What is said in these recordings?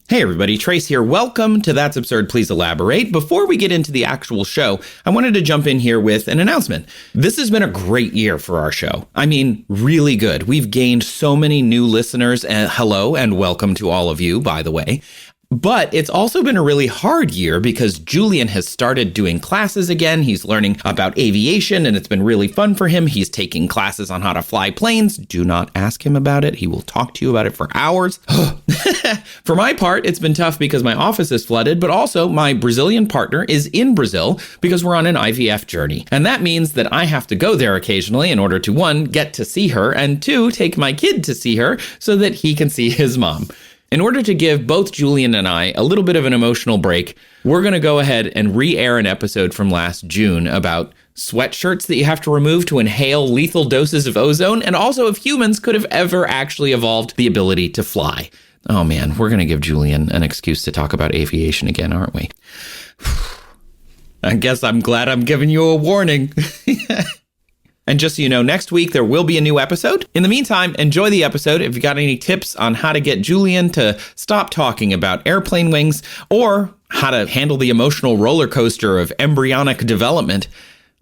Hey everybody, Trace here. Welcome to That's Absurd, Please Elaborate. Before we get into the actual show, I wanted to jump in here with an announcement. This has been a great year for our show. I mean, really good. We've gained so many new listeners, and hello and welcome to all of you, by the way. But it's also been a really hard year because Julian has started doing classes again. He's learning about aviation and it's been really fun for him. He's taking classes on how to fly planes. Do not ask him about it. He will talk to you about it for hours. For my part, it's been tough because my office is flooded, but also my Brazilian partner is in Brazil because we're on an IVF journey. And that means that I have to go there occasionally in order to, one, get to see her, and two, take my kid to see her so that he can see his mom. In order to give both Julian and I a little bit of an emotional break, we're going to go ahead and re-air an episode from last June about sweatshirts that you have to remove to inhale lethal doses of ozone, and also if humans could have ever actually evolved the ability to fly. Oh man, we're going to give Julian an excuse to talk about aviation again, aren't we? I guess I'm glad I'm giving you a warning. And just so you know, next week there will be a new episode. In the meantime, enjoy the episode. If you got any tips on how to get Julian to stop talking about airplane wings or how to handle the emotional roller coaster of embryonic development,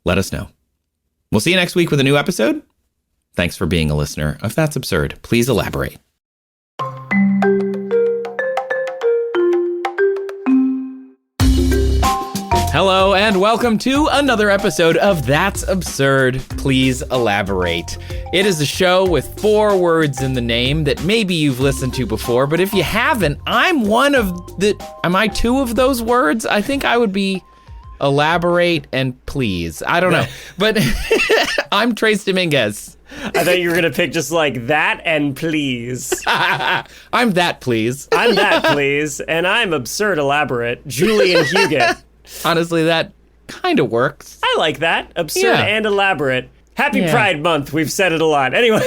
let us know. We'll see you next week with a new episode. Thanks for being a listener of That's Absurd. Please elaborate. Hello and welcome to another episode of That's Absurd, Please Elaborate. It is a show with 4 words in the name that maybe you've listened to before, but if you haven't, I'm one of the... Am I 2 of those words? I think I would be elaborate and please. I don't know. But I'm Trace Dominguez. I thought you were going to pick just like that and please. I'm that please. I'm that please. And I'm absurd elaborate, Julian Huguet. Honestly, that kind of works. I like that. Absurd and elaborate. Happy Pride Month. We've said it a lot. Anyway.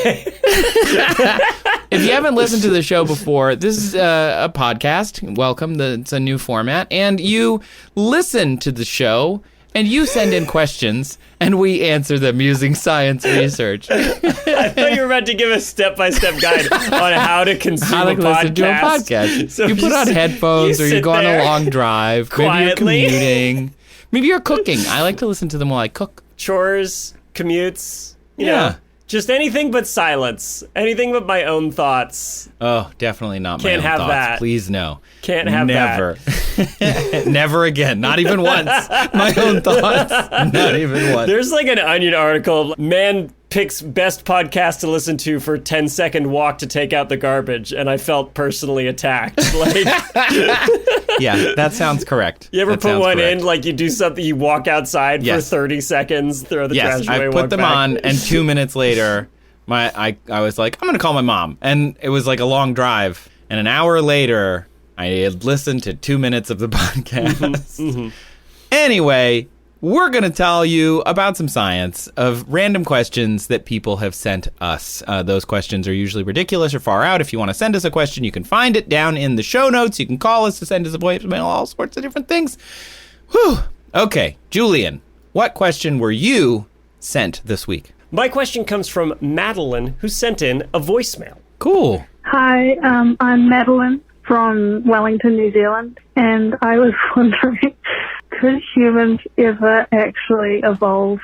If you haven't listened to the show before, this is a podcast. Welcome. It's a new format. And you listen to the show and you send in questions and we answer them using science research. I thought you were about to give a step-by-step guide on how to consume a podcast. Listen to a podcast. So you put on headphones or you go on a long drive. Quietly. Maybe you're commuting. Maybe you're cooking. I like to listen to them while I cook. Chores, commutes, you know. Just anything but silence. Anything but my own thoughts. Oh, definitely not my own thoughts. Can't have that. Please, no. Can't have that. Never again. Not even once. My own thoughts. Not even once. There's like an Onion article. Man picks best podcast to listen to for 10-second walk to take out the garbage. And I felt personally attacked. Like, yeah, that sounds correct. You ever put one in, like you do something, you walk outside for 30 seconds, throw the trash away, I put them on, and 2 minutes later, I was like, I'm going to call my mom. And it was like a long drive. And an hour later, I had listened to 2 minutes of the podcast. Anyway, we're going to tell you about some science of random questions that people have sent us. Those questions are usually ridiculous or far out. If you want to send us a question, you can find it down in the show notes. You can call us to send us a voicemail, all sorts of different things. Whew. Okay, Julian, what question were you sent this week? My question comes from Madeline, who sent in a voicemail. Cool. Hi, I'm Madeline from Wellington, New Zealand, and I was wondering, could humans ever actually evolve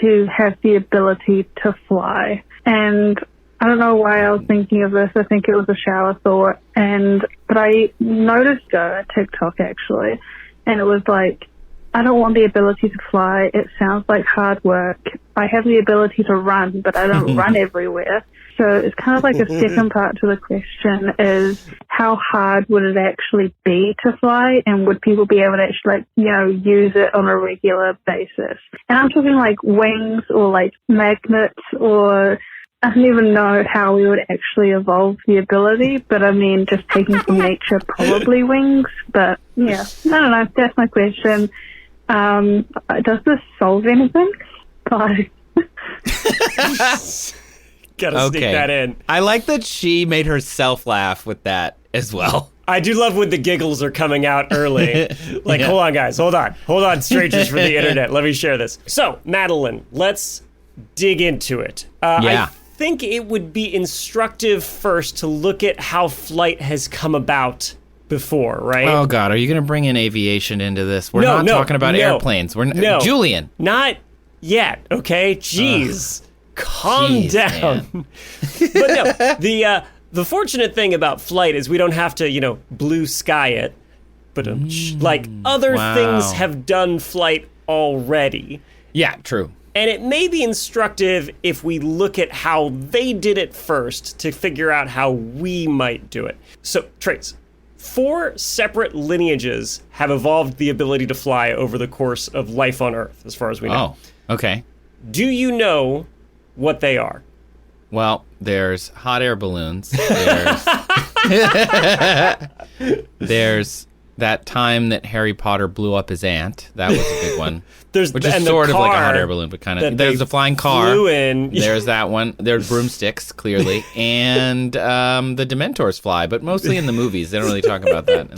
to have the ability to fly? And I don't know why I was thinking of this. I think it was a shower thought. But I noticed a TikTok, actually, and it was like, I don't want the ability to fly. It sounds like hard work. I have the ability to run, but I don't run everywhere. So it's kind of like a second part to the question is how hard would it actually be to fly, and would people be able to actually, like, you know, use it on a regular basis? And I'm talking like wings or like magnets, or I don't even know how we would actually evolve the ability, but I mean, just taking from nature, probably wings. But yeah, I don't know. That's my question. Does this solve anything? Bye. Gotta sneak that in. I like that she made herself laugh with that as well. I do love when the giggles are coming out early. Like, hold on, guys. Hold on, strangers from the internet. Let me share this. So, Madeline, let's dig into it. I think it would be instructive first to look at how flight has come about before, right? Oh, God. Are you going to bring in aviation into this? We're not talking about airplanes. Julian. Not yet, okay? Jeez. Calm down. But no, the fortunate thing about flight is we don't have to, blue sky it. But like other things have done flight already. Yeah, true. And it may be instructive if we look at how they did it first to figure out how we might do it. So, Trace, 4 separate lineages have evolved the ability to fly over the course of life on Earth, as far as we know. Oh, okay. Do you know what they are? Well, there's hot air balloons. There's that time that Harry Potter blew up his aunt. That was a big one. Which is sort of like a hot air balloon, but kind of. There's a flying car. There's that one. There's broomsticks, clearly. And the Dementors fly, but mostly in the movies. They don't really talk about that. But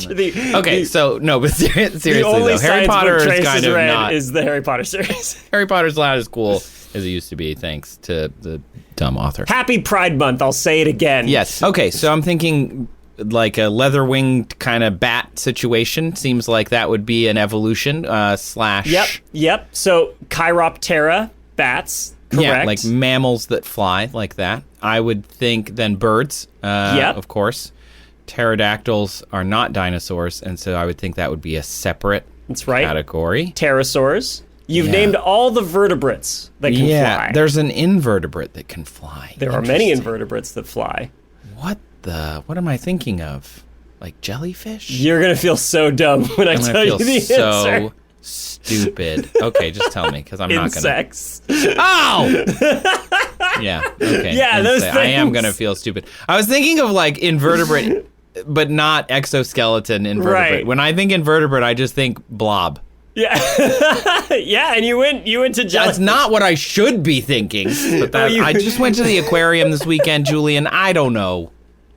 seriously, the only though, Harry Potter is kind of not. Is the Harry Potter series. Harry Potter's not as cool as it used to be, thanks to the dumb author. Happy Pride Month. I'll say it again. Yes. Okay, so I'm thinking like a leather-winged kind of bat situation. Seems like that would be an evolution slash... Yep. So Chiroptera, bats, correct. Yeah, like mammals that fly like that. I would think then birds, of course. Pterodactyls are not dinosaurs, and so I would think that would be a separate category. Pterosaurs. You've named all the vertebrates that can fly. Yeah, there's an invertebrate that can fly. There are many invertebrates that fly. What am I thinking of? Like jellyfish? You're going to feel so dumb when I tell you the answer. So stupid. Okay, just tell me, because I'm not going to. Insects. Oh! Yeah, okay. Yeah, those things. I am going to feel stupid. I was thinking of like invertebrate, but not exoskeleton invertebrate. Right. When I think invertebrate, I just think blob. Yeah. Yeah, and you went to jellyfish. That's not what I should be thinking. But I just went to the aquarium this weekend, Julian. I don't know.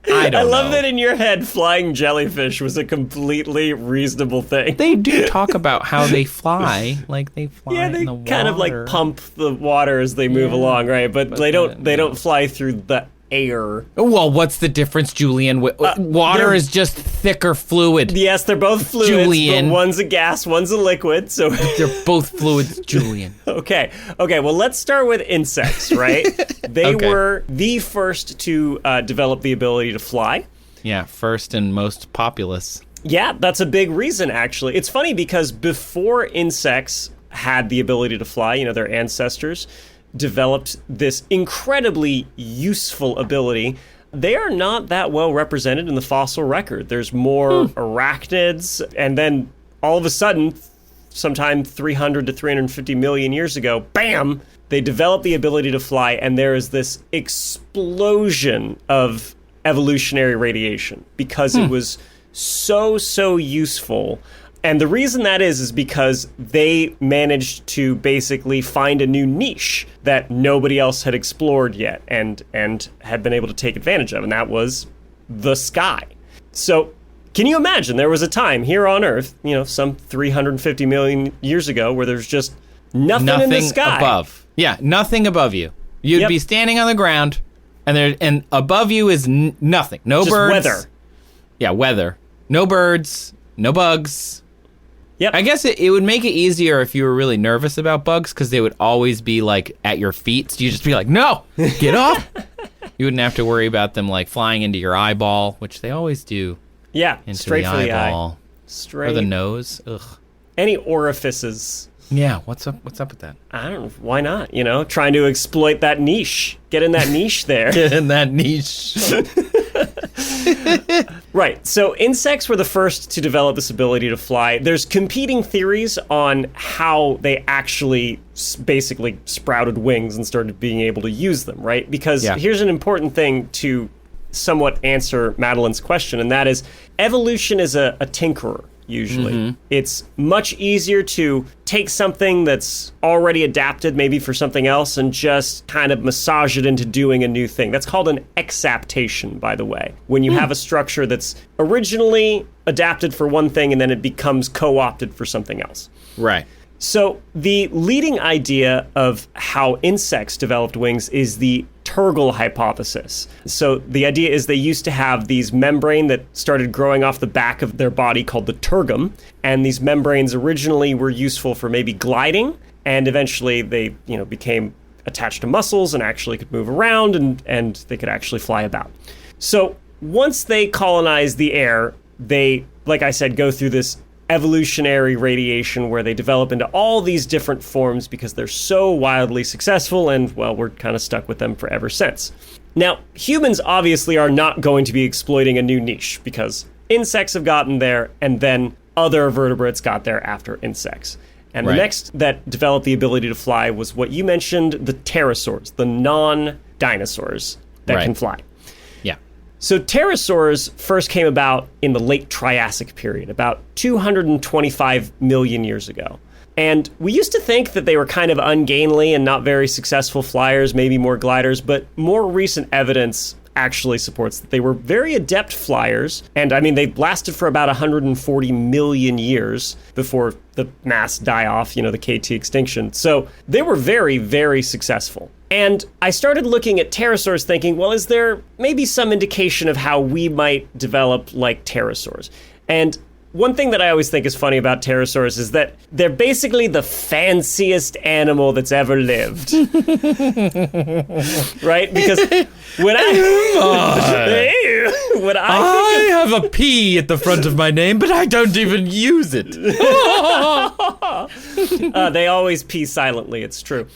I love that in your head, flying jellyfish was a completely reasonable thing. They do talk about how they fly, like they fly in the water. Yeah, they kind of like pump the water as they move along, right? But they don't fly through the air. Well, what's the difference, Julian? Water is just thicker fluid. Yes, they're both fluids, Julian. but one's a gas, one's a liquid. So they're both fluids, Julian. Okay. Well, let's start with insects, right? They were the first to develop the ability to fly. Yeah, first and most populous. Yeah, that's a big reason, actually. It's funny because before insects had the ability to fly, their ancestors developed this incredibly useful ability. They are not that well represented in the fossil record. There's more arachnids, and then all of a sudden, sometime 300 to 350 million years ago, bam, they developed the ability to fly, and there is this explosion of evolutionary radiation because it was so useful. And the reason that is because they managed to basically find a new niche that nobody else had explored yet and had been able to take advantage of, and that was the sky. So can you imagine there was a time here on Earth, some 350 million years ago, where there's just nothing in the sky. Above. Yeah, nothing above you. You'd be standing on the ground, and above you is nothing. No just birds. Weather. Yeah, weather. No birds, no bugs. Yep. I guess it would make it easier if you were really nervous about bugs, because they would always be like at your feet. So you just be like, no, get off. You wouldn't have to worry about them like flying into your eyeball, which they always do. Yeah, into straight the for the eyeball. eye. Straight. Or the nose. Ugh. Any orifices. Yeah, what's up with that? I don't know. Why not? Trying to exploit that niche. Get in that niche there. Get in that niche. Right. So insects were the first to develop this ability to fly. There's competing theories on how they actually basically sprouted wings and started being able to use them, right? Because here's an important thing to somewhat answer Madeline's question, and that is evolution is a tinkerer. Usually. It's much easier to take something that's already adapted maybe for something else and just kind of massage it into doing a new thing. That's called an exaptation, by the way. When you have a structure that's originally adapted for one thing and then it becomes co-opted for something else. Right. So the leading idea of how insects developed wings is the tergal hypothesis. So the idea is they used to have these membrane that started growing off the back of their body called the tergum, and these membranes originally were useful for maybe gliding, and eventually they, became attached to muscles and actually could move around, and they could actually fly about. So once they colonize the air, they, like I said, go through this evolutionary radiation where they develop into all these different forms because they're so wildly successful, and, well, we're kind of stuck with them forever since. Now, humans obviously are not going to be exploiting a new niche because insects have gotten there, and then other vertebrates got there after insects. And the next that developed the ability to fly was what you mentioned, the pterosaurs, the non-dinosaurs that can fly. Yeah. So pterosaurs first came about in the late Triassic period, about 225 million years ago. And we used to think that they were kind of ungainly and not very successful flyers, maybe more gliders, but more recent evidence actually supports that they were very adept flyers. And I mean, they lasted for about 140 million years before the mass die-off, the KT extinction. So they were very, very successful. And I started looking at pterosaurs thinking, well, is there maybe some indication of how we might develop like pterosaurs? And one thing that I always think is funny about pterosaurs is that they're basically the fanciest animal that's ever lived. Right? Because when I have a P at the front of my name, but I don't even use it. They always pee silently, it's true.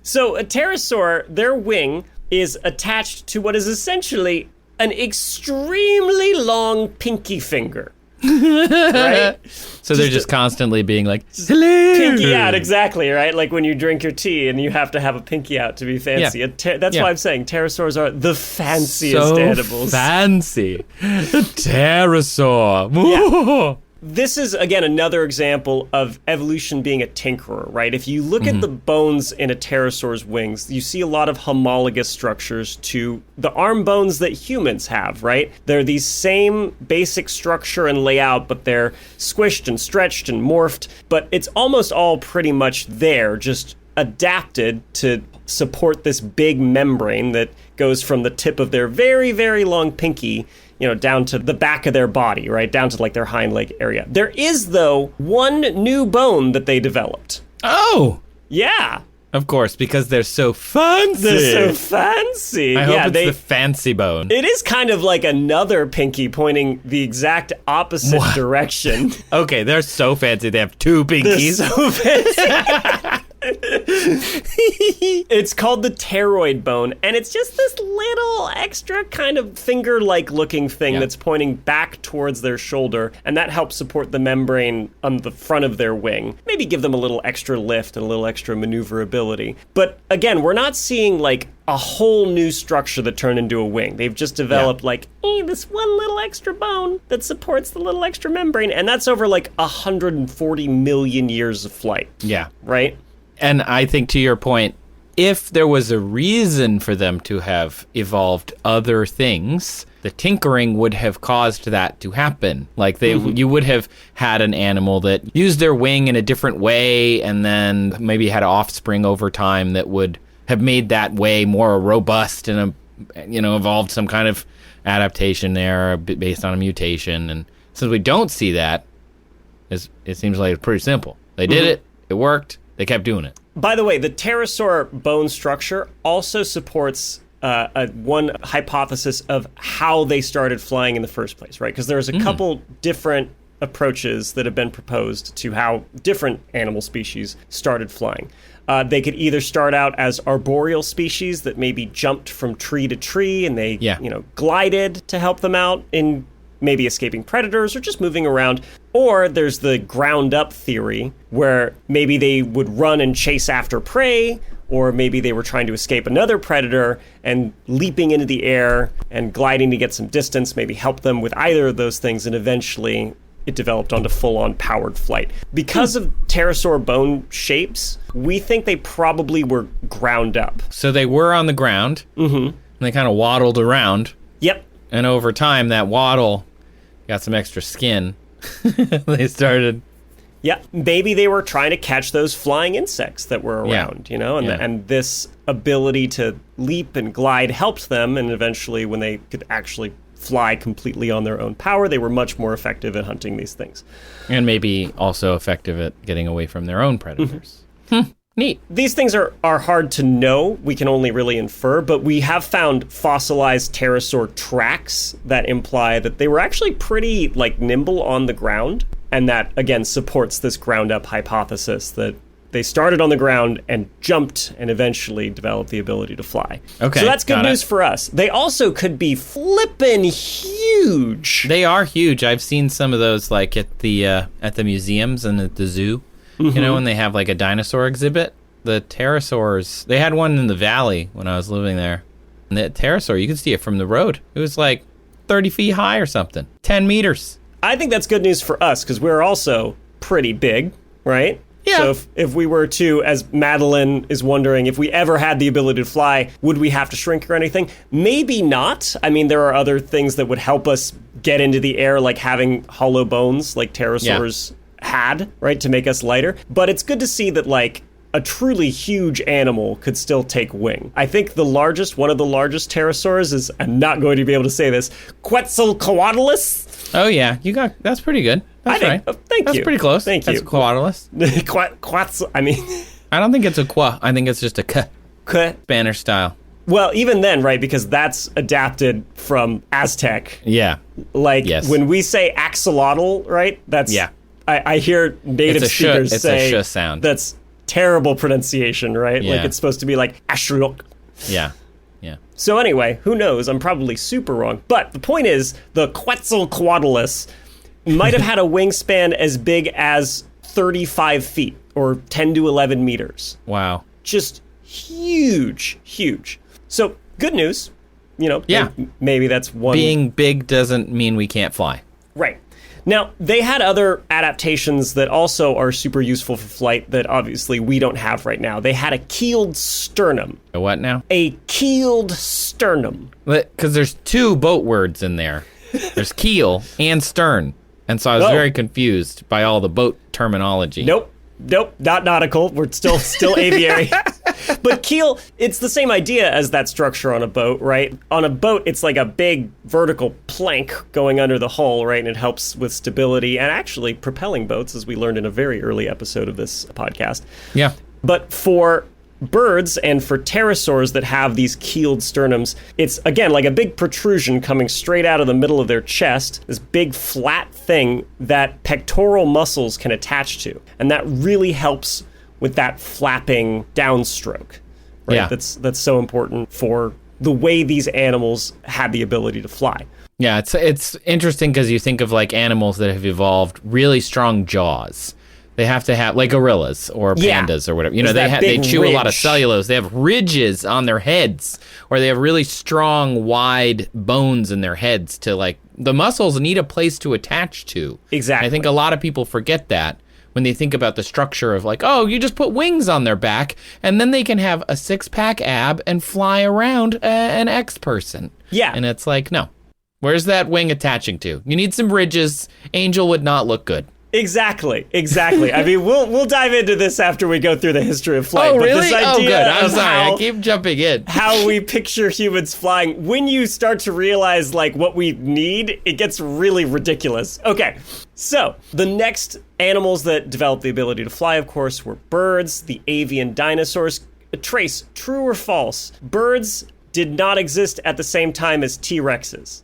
So a pterosaur, their wing is attached to what is essentially an extremely long pinky finger. Right? So they're just constantly being like, hello. Pinky out, exactly, right? Like when you drink your tea and you have to have a pinky out to be fancy. Yeah. That's why I'm saying pterosaurs are the fanciest animals. Fancy. A pterosaur. Yeah. This is, again, another example of evolution being a tinkerer, right? If you look at the bones in a pterosaur's wings, you see a lot of homologous structures to the arm bones that humans have, right? They're these same basic structure and layout, but they're squished and stretched and morphed. But it's almost all pretty much there, just adapted to support this big membrane that goes from the tip of their very, very long pinky down to the back of their body, right? Down to like their hind leg area. There is, though, one new bone that they developed. Oh! Yeah. Of course, because they're so fancy. They're so fancy. I hope it's the fancy bone. It is kind of like another pinky pointing the exact opposite direction. Okay, they're so fancy. They have two pinkies. They're so fancy. It's called the pteroid bone, and it's just this little extra kind of finger-like looking thing that's pointing back towards their shoulder, and that helps support the membrane on the front of their wing. Maybe give them a little extra lift and a little extra maneuverability. But again, we're not seeing like a whole new structure that turned into a wing. They've just developed this one little extra bone that supports the little extra membrane, and that's over like 140 million years of flight. Yeah. Right? And I think, to your point, if there was a reason for them to have evolved other things, the tinkering would have caused that to happen. Like you would have had an animal that used their wing in a different way, and then maybe had an offspring over time that would have made that way more robust and evolved some kind of adaptation there based on a mutation. And since we don't see that, it seems like it's pretty simple. They did it. It worked. They kept doing it. By the way, the pterosaur bone structure also supports one hypothesis of how they started flying in the first place, right? Because there's a couple different approaches that have been proposed to how different animal species started flying. They could either start out as arboreal species that maybe jumped from tree to tree and they glided to help them out in maybe escaping predators or just moving around. Or there's the ground up theory where maybe they would run and chase after prey, or maybe they were trying to escape another predator and leaping into the air and gliding to get some distance, maybe help them with either of those things, and eventually it developed onto full-on powered flight. Because of pterosaur bone shapes, we think they probably were ground up. So they were on the ground, and they kind of waddled around. Yep. And over time, that waddle got some extra skin. They started Yeah, maybe they were trying to catch those flying insects that were around, and this ability to leap and glide helped them, and eventually when they could actually fly completely on their own power, they were much more effective at hunting these things. And maybe also effective at getting away from their own predators. Neat. These things are hard to know. We can only really infer, but we have found fossilized pterosaur tracks that imply that they were actually pretty nimble on the ground. And that, again, supports this ground-up hypothesis that they started on the ground and jumped and eventually developed the ability to fly. Okay, so that's good news for us. They also could be flippin' huge. They are huge. I've seen some of those at the museums and at the zoo. When they have a dinosaur exhibit. The pterosaurs, they had one in the valley when I was living there. And the pterosaur, you could see it from the road. It was 30 feet high or something. 10 meters. I think that's good news for us because we're also pretty big, right? Yeah. So if we were to, as Madeline is wondering, if we ever had the ability to fly, would we have to shrink or anything? Maybe not. I mean, there are other things that would help us get into the air, like having hollow bones like pterosaurs had, right, to make us lighter. But it's good to see that, a truly huge animal could still take wing. I think one of the largest pterosaurs is, I'm not going to be able to say this, Quetzalcoatlus. Oh, yeah. That's pretty good. That's right. Thank you. That's pretty close. Thank you. That's Quetzalcoatlus. I don't think it's a qua. I think it's just a k. Spanish style. Well, even then, right, because that's adapted from Aztec. Yeah. When we say axolotl, right, that's... Yeah. I hear native speakers say... It's a sh sound. That's terrible pronunciation, right? Yeah. It's supposed to be ashruk. Yeah. So anyway, who knows? I'm probably super wrong. But the point is, the Quetzalcoatlus might have had a wingspan as big as 35 feet or 10 to 11 meters. Wow. Just huge. So good news. Maybe that's one. Being big doesn't mean we can't fly. Right. Now, they had other adaptations that also are super useful for flight that obviously we don't have right now. They had a keeled sternum. A what now? A keeled sternum. Because there's two boat words in there. There's keel and stern. And so I was very confused by all the boat terminology. Nope, not nautical. We're still aviary. But keel, it's the same idea as that structure on a boat, right? On a boat, it's like a big vertical plank going under the hull, right? And it helps with stability and actually propelling boats, as we learned in a very early episode of this podcast. Yeah. But for birds and for pterosaurs that have these keeled sternums, it's, again, like a big protrusion coming straight out of the middle of their chest, this big flat thing that pectoral muscles can attach to. And that really helps with that flapping downstroke, right? Yeah. That's so important for the way these animals had the ability to fly. Yeah, it's interesting because you think of animals that have evolved really strong jaws. They have to have gorillas or pandas or whatever. They chew a lot of cellulose. They have ridges on their heads, or they have really strong, wide bones in their heads to the muscles need a place to attach to. Exactly. And I think a lot of people forget that when they think about the structure of you just put wings on their back and then they can have a six-pack ab and fly around an X person. Yeah. And it's no. Where's that wing attaching to? You need some ridges. Angel would not look good. Exactly. I mean, we'll dive into this after we go through the history of flight. Oh, really? But this idea good. I'm of sorry. I keep jumping in. How we picture humans flying, when you start to realize what we need, it gets really ridiculous. Okay, so the next animals that developed the ability to fly, of course, were birds, the avian dinosaurs. Trace, true or false? Birds did not exist at the same time as T-Rexes.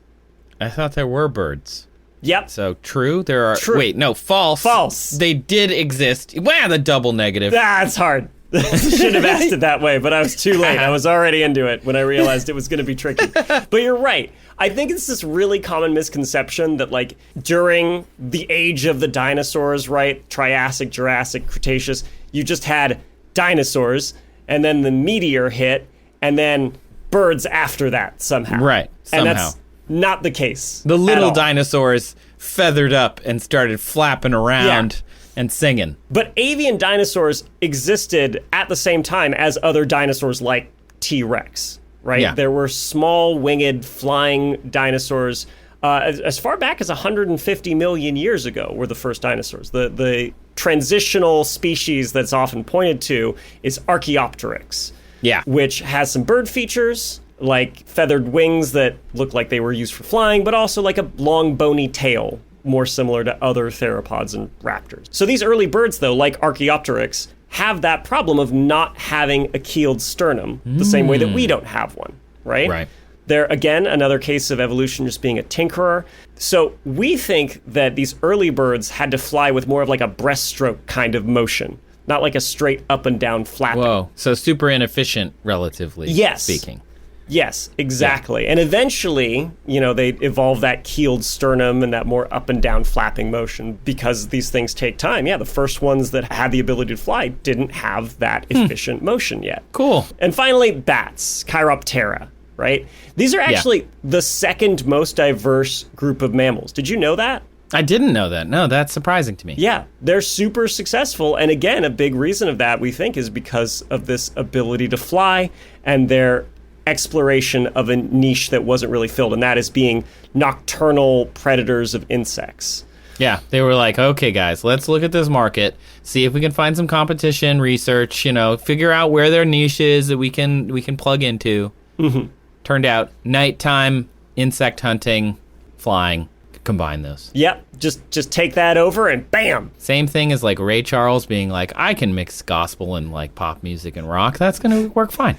I thought there were birds. Yep. So true. There are. True. Wait, no, false. False. They did exist. Wow, the double negative. That's hard. Shouldn't have asked it that way, but I was too late. I was already into it when I realized it was going to be tricky. But you're right. I think it's this really common misconception that during the age of the dinosaurs, right, Triassic, Jurassic, Cretaceous, you just had dinosaurs, and then the meteor hit, and then birds after that somehow. Right. Somehow. And that's not the case. The little dinosaurs feathered up and started flapping around and singing. But avian dinosaurs existed at the same time as other dinosaurs like T-Rex, right? Yeah. There were small winged flying dinosaurs As far back as 150 million years ago were the first dinosaurs. The transitional species that's often pointed to is Archaeopteryx. Yeah. Which has some bird features, like feathered wings that look like they were used for flying, but also like a long bony tail, more similar to other theropods and raptors. So these early birds, though, like Archaeopteryx, have that problem of not having a keeled sternum, the same way that we don't have one, right? Right. They're, again, another case of evolution just being a tinkerer. So we think that these early birds had to fly with more of like a breaststroke kind of motion, not like a straight up and down flapping. Whoa. So super inefficient, relatively speaking. Yes, exactly. Yeah. And eventually, they evolved that keeled sternum and that more up and down flapping motion because these things take time. Yeah, the first ones that had the ability to fly didn't have that efficient motion yet. Cool. And finally, bats, Chiroptera, right? These are actually the second most diverse group of mammals. Did you know that? I didn't know that. No, that's surprising to me. Yeah, they're super successful. And again, a big reason of that, we think, is because of this ability to fly and their exploration of a niche that wasn't really filled, and that is being nocturnal predators of insects. Yeah, they were like, okay, guys, let's look at this market, see if we can find some competition, research, figure out where their niche is that we can plug into. Mm-hmm. Turned out, nighttime, insect hunting, flying, combine those. Yep, just take that over and bam! Same thing as like Ray Charles being like, I can mix gospel and like pop music and rock. That's going to work fine.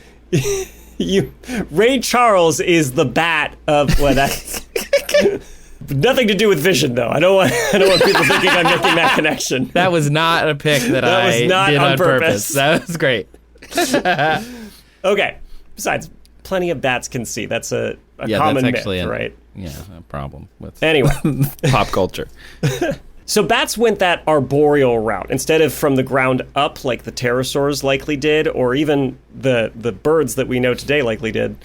Ray Charles is the bat of that. Nothing to do with vision, though. I don't want people thinking I'm making that connection. That was not a pick that I was not did on purpose. That was great. Okay. Besides, plenty of bats can see. That's a common myth, right? Yeah, a problem with anyway pop culture. So bats went that arboreal route instead of from the ground up like the pterosaurs likely did, or even the birds that we know today likely did.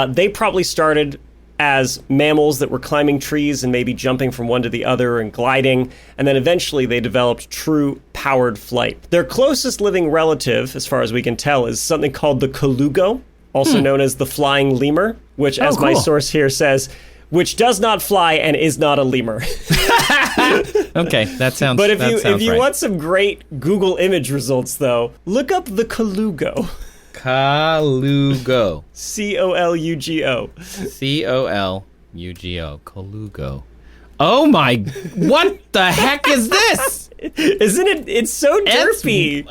They probably started as mammals that were climbing trees and maybe jumping from one to the other and gliding, and then eventually they developed true powered flight. Their closest living relative, as far as we can tell, is something called the colugo, also known as the flying lemur, which, as my source here says, which does not fly and is not a lemur. Okay, that sounds. But if you right. want some great Google image results, though, look up the colugo. Colugo. Colugo. Colugo. Colugo. Oh my! What the heck is this? Isn't it? It's so derpy.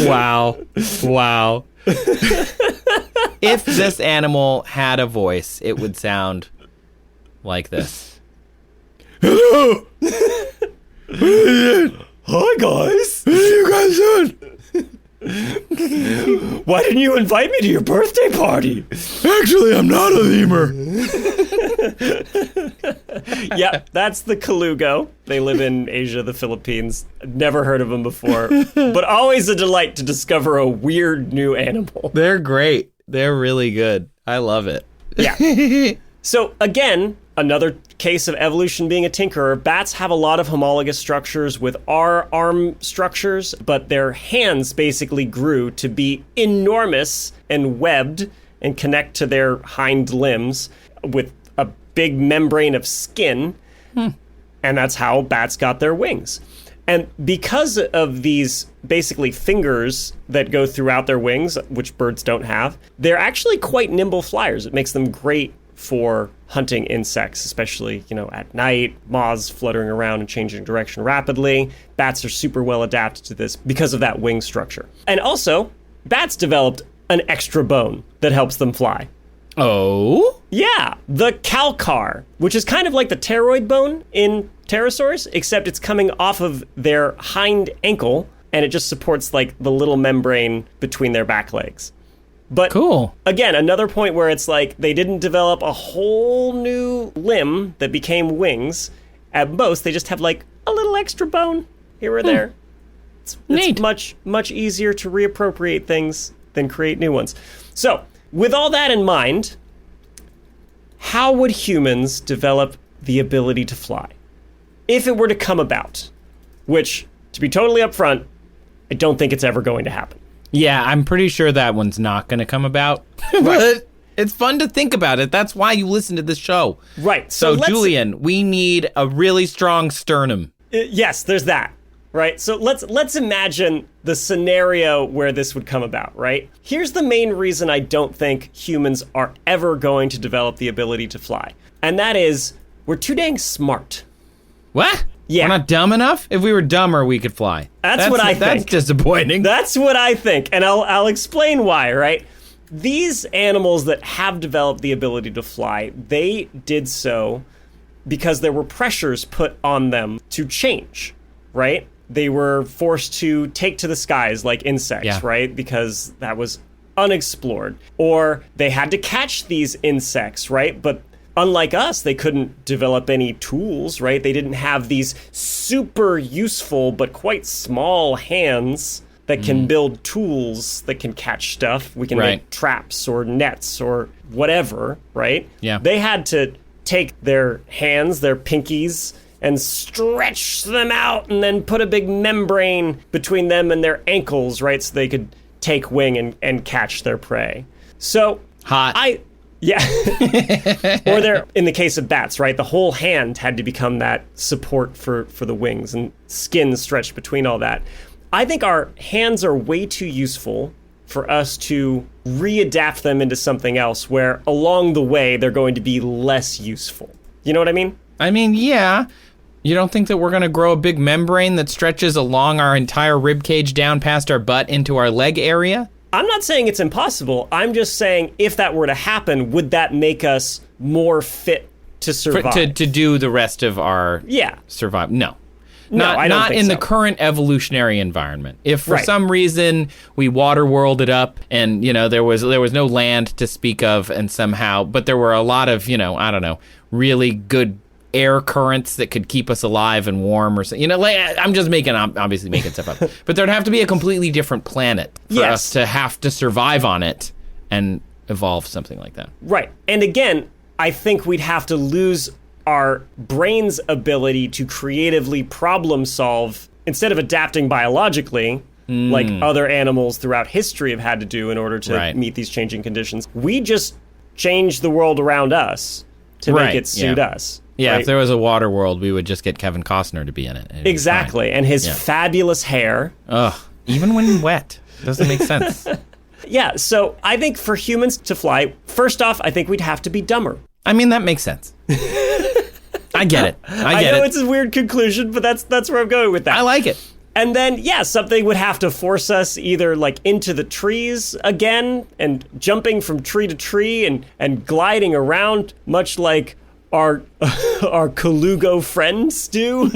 Wow. If this animal had a voice, it would sound like this. Hello. Hi, guys. What are you guys doing? Why didn't you invite me to your birthday party? Actually, I'm not a lemur. Yep, that's the colugo. They live in Asia, the Philippines. Never heard of them before, but always a delight to discover a weird new animal. They're great. They're really good. I love it. Yeah. So again, another case of evolution being a tinkerer. Bats have a lot of homologous structures with our arm structures, but their hands basically grew to be enormous and webbed and connect to their hind limbs with a big membrane of skin. And that's how bats got their wings. And because of these basically fingers that go throughout their wings, which birds don't have, they're actually quite nimble flyers. It makes them great for hunting insects, especially, at night, moths fluttering around and changing direction rapidly. Bats are super well adapted to this because of that wing structure. And also, bats developed an extra bone that helps them fly. Oh? Yeah, the calcar, which is kind of like the pteroid bone in pterosaurs, except it's coming off of their hind ankle, and it just supports like the little membrane between their back legs. But cool. Again, another point where it's like they didn't develop a whole new limb that became wings. At most, they just have like a little extra bone here or there. It's much, much easier to reappropriate things than create new ones. So, with all that in mind, how would humans develop the ability to fly? If it were to come about, which, to be totally upfront, I don't think it's ever going to happen. Yeah, I'm pretty sure that one's not going to come about. Right. It's fun to think about it. That's why you listen to this show. Right. So Julian, we need a really strong sternum. Yes, there's that. Right. So let's imagine the scenario where this would come about, right? Here's the main reason I don't think humans are ever going to develop the ability to fly. And that is we're too dang smart. What? Yeah. We're not dumb enough? If we were dumber, we could fly. That's what I think. That's disappointing. That's what I think. And I'll explain why, right? These animals that have developed the ability to fly, they did so because there were pressures put on them to change, right? They were forced to take to the skies like insects, right? Because that was unexplored. Or they had to catch these insects, right? But unlike us, they couldn't develop any tools, right? They didn't have these super useful but quite small hands that can build tools that can catch stuff. We can make traps or nets or whatever, right? Yeah. They had to take their hands, their pinkies, and stretch them out and then put a big membrane between them and their ankles, right? So they could take wing and catch their prey. So hot. Yeah. Or they're, in the case of bats, right? The whole hand had to become that support for the wings and skin stretched between all that. I think our hands are way too useful for us to readapt them into something else where along the way they're going to be less useful. You know what I mean? I mean, yeah. You don't think that we're going to grow a big membrane that stretches along our entire rib cage down past our butt into our leg area? I'm not saying it's impossible. I'm just saying if that were to happen, would that make us more fit to survive? To do the rest of our survive? No. I don't think in so. the current evolutionary environment. If for some reason we water worlded up and, there was no land to speak of and somehow, but there were a lot of, really good air currents that could keep us alive and warm or something. I'm just obviously making stuff up. But there'd have to be a completely different planet for us to have to survive on it and evolve something like that. Right. And again, I think we'd have to lose our brain's ability to creatively problem solve instead of adapting biologically like other animals throughout history have had to do in order to meet these changing conditions. We just change the world around us to make it suit us. Yeah, right? If there was a water world, we would just get Kevin Costner to be in it. Exactly, and his fabulous hair. Ugh, even when wet. Doesn't make sense. Yeah, so I think for humans to fly, first off, I think we'd have to be dumber. I mean, that makes sense. I get it. I know it's a weird conclusion, but that's where I'm going with that. I like it. And then, something would have to force us either like into the trees again and jumping from tree to tree and gliding around, much like our Colugo friends do,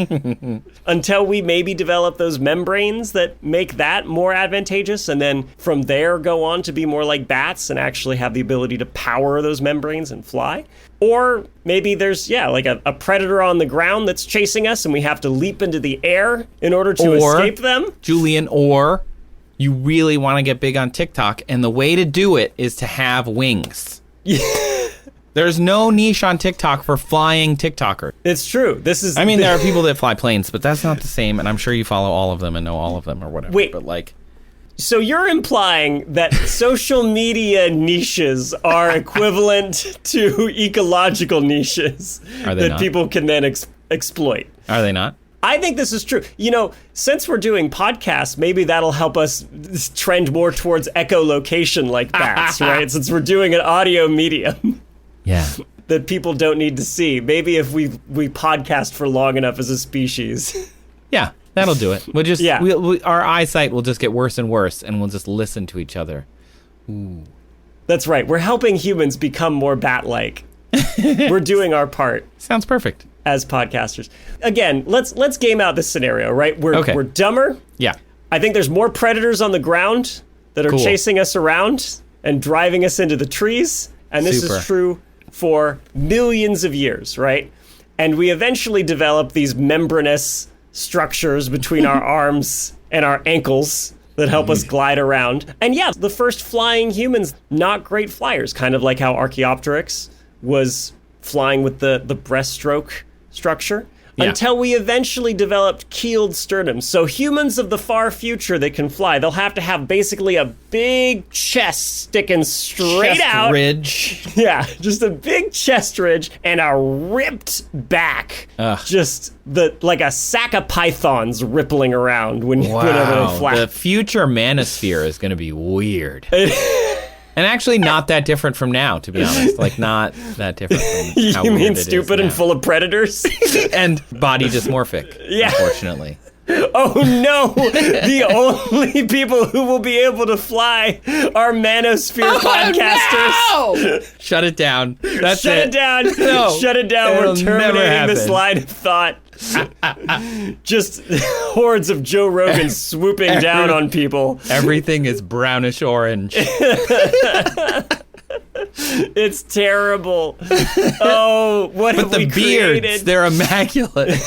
until we maybe develop those membranes that make that more advantageous, and then from there go on to be more like bats and actually have the ability to power those membranes and fly. Or maybe there's, like a predator on the ground that's chasing us and we have to leap into the air in order to escape them. Julian, or you really want to get big on TikTok, and the way to do it is to have wings. There's no niche on TikTok for flying TikToker. It's true. I mean, there are people that fly planes, but that's not the same, and I'm sure you follow all of them and know all of them or whatever. Wait. But so you're implying that social media niches are equivalent to ecological niches that people can then exploit? Are they not? I think this is true. Since we're doing podcasts, maybe that'll help us trend more towards echolocation like bats, right? Since we're doing an audio medium. Yeah. That people don't need to see. Maybe if we podcast for long enough as a species. Yeah, that'll do it. We'll just our eyesight will just get worse and worse, and we'll just listen to each other. Ooh. That's right. We're helping humans become more bat-like. We're doing our part. Sounds perfect. As podcasters. Again, let's game out this scenario, right? We're dumber. Yeah. I think there's more predators on the ground that are chasing us around and driving us into the trees. And this is true for millions of years, right? And we eventually develop these membranous structures between our arms and our ankles that help us glide around. And the first flying humans, not great flyers, kind of like how Archaeopteryx was flying with the breaststroke structure. until we eventually developed keeled sternums. So humans of the far future that can fly, they'll have to have basically a big chest sticking straight Chest out. ridge. Yeah, just a big chest ridge and a ripped back. Ugh. Just like a sack of pythons rippling around whenever they flap. The future manosphere is going to be weird. And actually not that different from now, to be honest. Like, not that different from how You weird mean it is stupid and now. full of predators? And body dysmorphic, Yeah. unfortunately. Oh no! The only people who will be able to fly are manosphere podcasters. No! Shut it down. That's Shut it down. No. Shut it down. It'll We're never terminating this happen. line of thought. Just hordes of Joe Rogan swooping down on people. Everything is brownish orange. It's terrible. Oh, what But have the we beards, created? they're immaculate.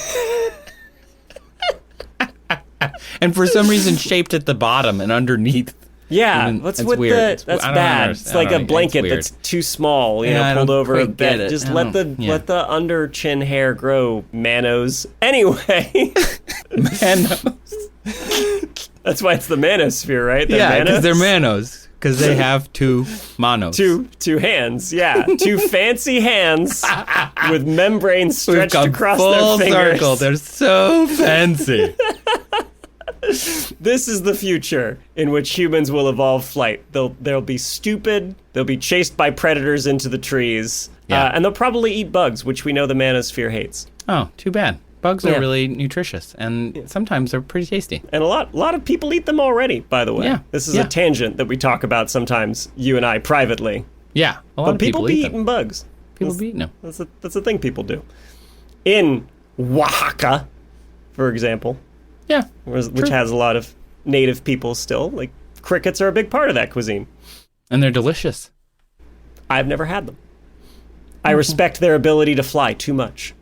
And for some reason shaped at the bottom and underneath. Yeah, Even- what's it's with weird. the? That's I don't bad. understand. It's like I a don't- blanket it's that's too small, you Yeah, I know, pulled don't over a quite get bit. it. Just I let don't- let the under chin hair grow, manos. Anyway, And that's why it's the manosphere, right? They're yeah, because manos? they're manos. Because they have two manos. Two hands, yeah, two fancy hands with membranes We've stretched come across full their fingers. circle. They're so fancy. This is the future in which humans will evolve flight. They'll be stupid. They'll be chased by predators into the trees, Yeah. and they'll probably eat bugs, which we know the manosphere hates. Oh, too bad. Bugs Yeah. are really nutritious, and sometimes they're pretty tasty. And a lot of people eat them already, by the way. Yeah, This is yeah. a tangent that we talk about sometimes, you and I, privately. Yeah, a lot But of people be eat them. eating bugs. People be eating them. That's a thing people do. In Oaxaca, for example, Yeah, which has a lot of native people still, like crickets are a big part of that cuisine. and they're delicious. I've never had them. I respect their ability to fly too much.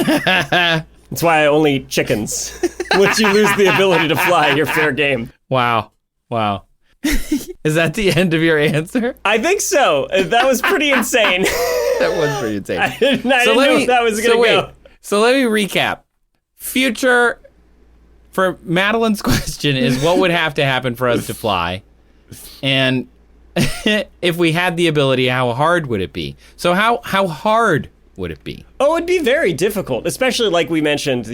That's why I only eat chickens. Once you lose the ability to fly, you're fair game. Wow. Is that the end of your answer? I think so. That was pretty insane. That was pretty insane. I didn't know if that was going to go. So let me recap. Future for Madeline's question is what would have to happen for us to fly? And if we had the ability, how hard would it be? So how hard would it be? Oh, it'd be very difficult, especially like we mentioned,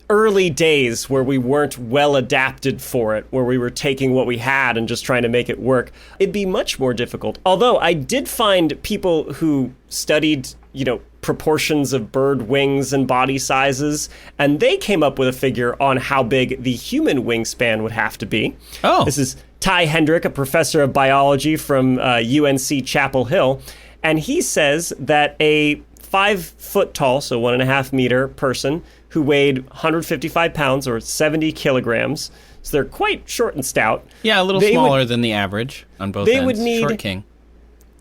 early days where we weren't well adapted for it, where we were taking what we had and just trying to make it work. It'd be much more difficult. Although I did find people who studied, proportions of bird wings and body sizes, and they came up with a figure on how big the human wingspan would have to be. Oh. This is Ty Hendrick, a professor of biology from UNC Chapel Hill, and he says that a 5 foot tall, so 1.5 meter person who weighed 155 pounds or 70 kilograms, so they're quite short and stout. Yeah, a little smaller than the average on both ends. Would need, Short king.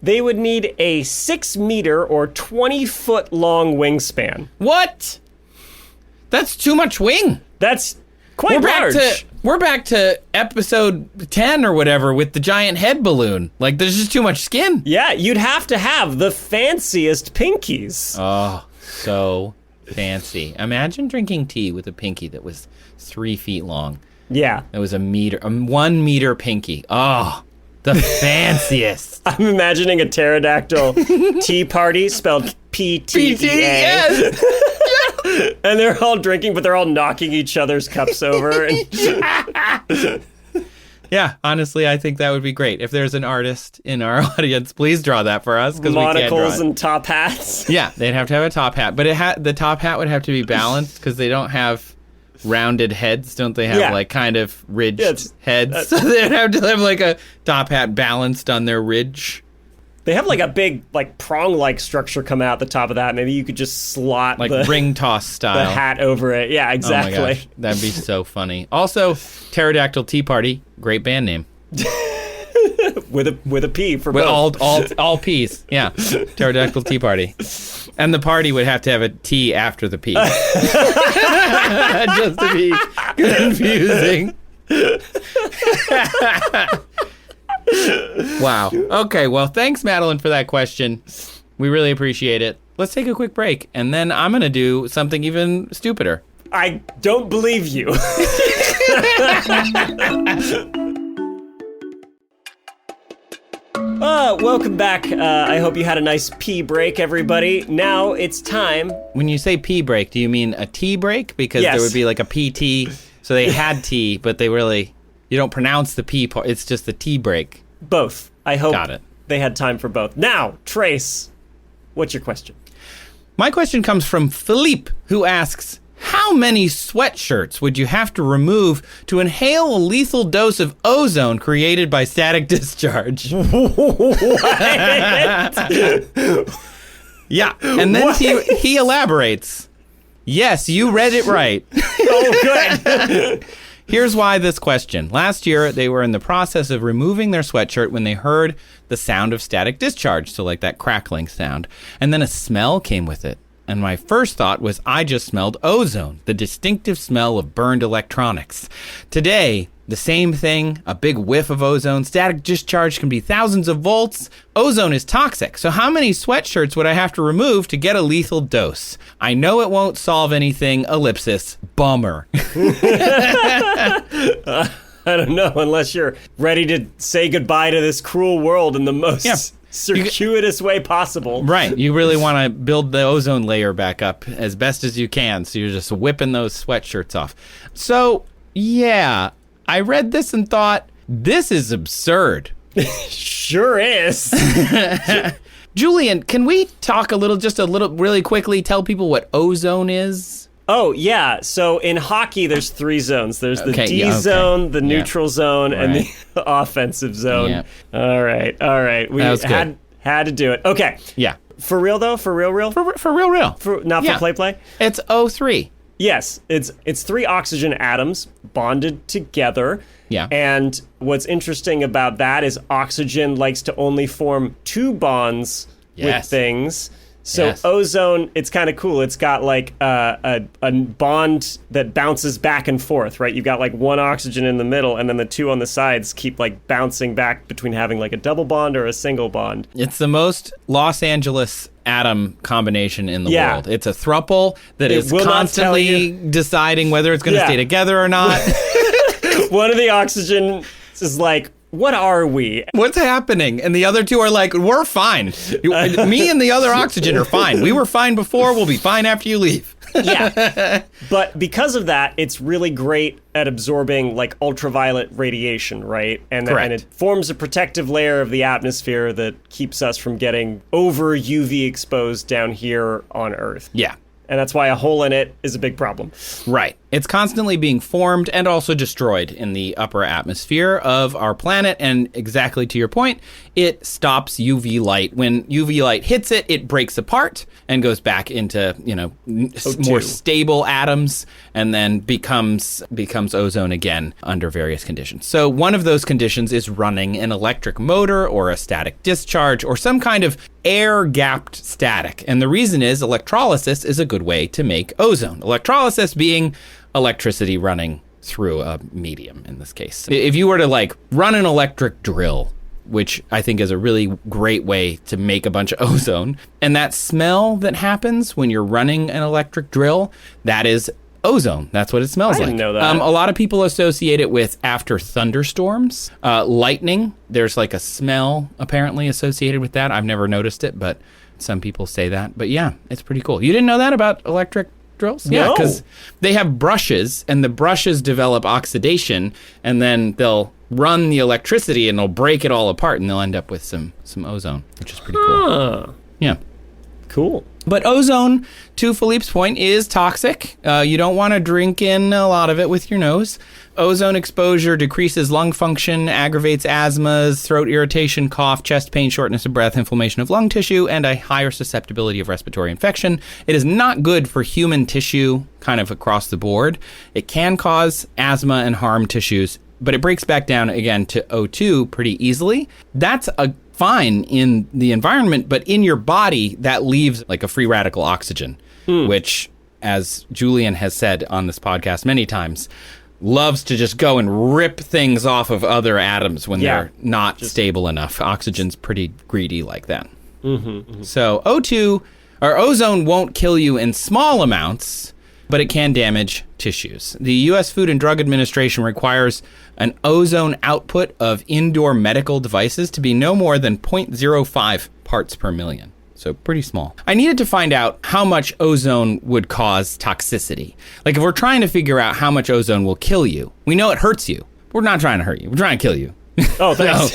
They would need a 6 meter or 20 foot long wingspan. What? That's too much wing. That's quite large. We're back to episode 10 or whatever with the giant head balloon. Like, there's just too much skin. Yeah, you'd have to have the fanciest pinkies. Oh, so fancy. Imagine drinking tea with a pinky that was 3 feet long. Yeah. It was a 1 meter pinky. Oh, the fanciest. I'm imagining a pterodactyl tea party spelled P-T-E-A. PT, yes. And they're all drinking, but they're all knocking each other's cups over. And Yeah, honestly, I think that would be great. If there's an artist in our audience, please draw that for us, because we can't draw monocles it. and top hats. Yeah, they'd have to have a top hat, but the top hat would have to be balanced because they don't have rounded heads, don't they? Have Yeah. like kind of ridged Yeah, heads, so they'd have to have like a top hat balanced on their ridge, They have like a big like prong-like structure coming out the top of that. Maybe you could just slot like the, ring toss style. the hat over it. Yeah, exactly. Oh my gosh, that'd be so funny. Also, Pterodactyl Tea Party, great band name. With a P for With both. all P's. Yeah. Pterodactyl Tea Party. And the party would have to have a T after the P. Just to be confusing. Wow. Okay, well, thanks, Madeline, for that question. We really appreciate it. let's take a quick break, and then I'm going to do something even stupider. I don't believe you. Welcome back. I hope you had a nice pee break, everybody. Now it's time. When you say pee break, do you mean a tea break? Because Yes. there would be like a PT, so they had tea, but they really, you don't pronounce the P part. It's just the tea break. Both. I hope Got it. they had time for both. Now, Trace, what's your question? My question comes from Philippe, who asks, how many sweatshirts would you have to remove to inhale a lethal dose of ozone created by static discharge? Yeah, and then he elaborates. Yes, you read it right. Oh, good. Here's why this question. Last year, they were in the process of removing their sweatshirt when they heard the sound of static discharge, so like that crackling sound. And then a smell came with it. And my first thought was I just smelled ozone, the distinctive smell of burned electronics. Today, the same thing, a big whiff of ozone. Static discharge can be thousands of volts. Ozone is toxic. So how many sweatshirts would I have to remove to get a lethal dose? I know it won't solve anything. Ellipsis. Bummer. I don't know, unless you're ready to say goodbye to this cruel world in the most circuitous way possible. Right. You really want to build the ozone layer back up as best as you can. So you're just whipping those sweatshirts off. So, yeah, I read this and thought, this is absurd. Sure is. Julian, can we talk just a little really quickly, tell people what ozone is? Oh, yeah. So in hockey, there's 3 zones. There's the Okay, D yeah, okay. zone, the neutral zone, and Right. the offensive zone. Yep. All right. We That was good. had to do it. Okay. Yeah. For real, though? For real? For real. Not Yeah. for play? It's O3. Yes. It's 3 oxygen atoms bonded together. Yeah. And what's interesting about that is oxygen likes to only form 2 bonds with Yes. things. So Yes. ozone, it's kind of cool. It's got like a bond that bounces back and forth, right? You've got like 1 oxygen in the middle, and then the 2 on the sides keep like bouncing back between having like a double bond or a single bond. It's the most Los Angeles atom combination in the Yeah. world. It's a thruple that It is will not tell constantly deciding whether it's going to Yeah. stay together or not. One of the oxygen is like, what are we? What's happening? And the other 2 are like, we're fine. Me and the other oxygen are fine. We were fine before. We'll be fine after you leave. Yeah. But because of that, it's really great at absorbing like ultraviolet radiation, right? And Correct. it forms a protective layer of the atmosphere that keeps us from getting over UV exposed down here on Earth. Yeah. And that's why a hole in it is a big problem. Right. It's constantly being formed and also destroyed in the upper atmosphere of our planet. And exactly to your point, it stops UV light. When UV light hits it, it breaks apart and goes back into, more stable atoms and then becomes ozone again under various conditions. So one of those conditions is running an electric motor or a static discharge or some kind of air-gapped static. And the reason is electrolysis is a good way to make ozone. Electrolysis being electricity running through a medium in this case. If you were to run an electric drill, which I think is a really great way to make a bunch of ozone, and that smell that happens when you're running an electric drill, that is ozone. That's what it smells I like. didn't know that. A lot of people associate it with after thunderstorms, lightning. There's like a smell apparently associated with that. I've never noticed it, but some people say that. But yeah, it's pretty cool. You didn't know that about electric drills? Yeah, No. because they have brushes, and the brushes develop oxidation, and then they'll run the electricity, and they'll break it all apart, and they'll end up with some ozone, which is pretty cool. Huh. Yeah. Cool. But ozone, to Philippe's point, is toxic. You don't want to drink in a lot of it with your nose. Ozone exposure decreases lung function, aggravates asthmas, throat irritation, cough, chest pain, shortness of breath, inflammation of lung tissue, and a higher susceptibility of respiratory infection. It is not good for human tissue, kind of across the board. It can cause asthma and harm tissues, but it breaks back down again to O2 pretty easily. That's fine in the environment, but in your body, that leaves like a free radical oxygen, which, as Julian has said on this podcast many times, loves to just go and rip things off of other atoms when they're not stable enough. Oxygen's pretty greedy like that. So O2 Or ozone won't kill you in small amounts, but it can damage tissues. The U.S. Food and Drug Administration requires an ozone output of indoor medical devices to be no more than 0.05 parts per million. So pretty small. I needed to find out how much ozone would cause toxicity. Like if we're trying to figure out how much ozone will kill you, we know it hurts you. We're not trying to hurt you. We're trying to kill you. Oh, thanks.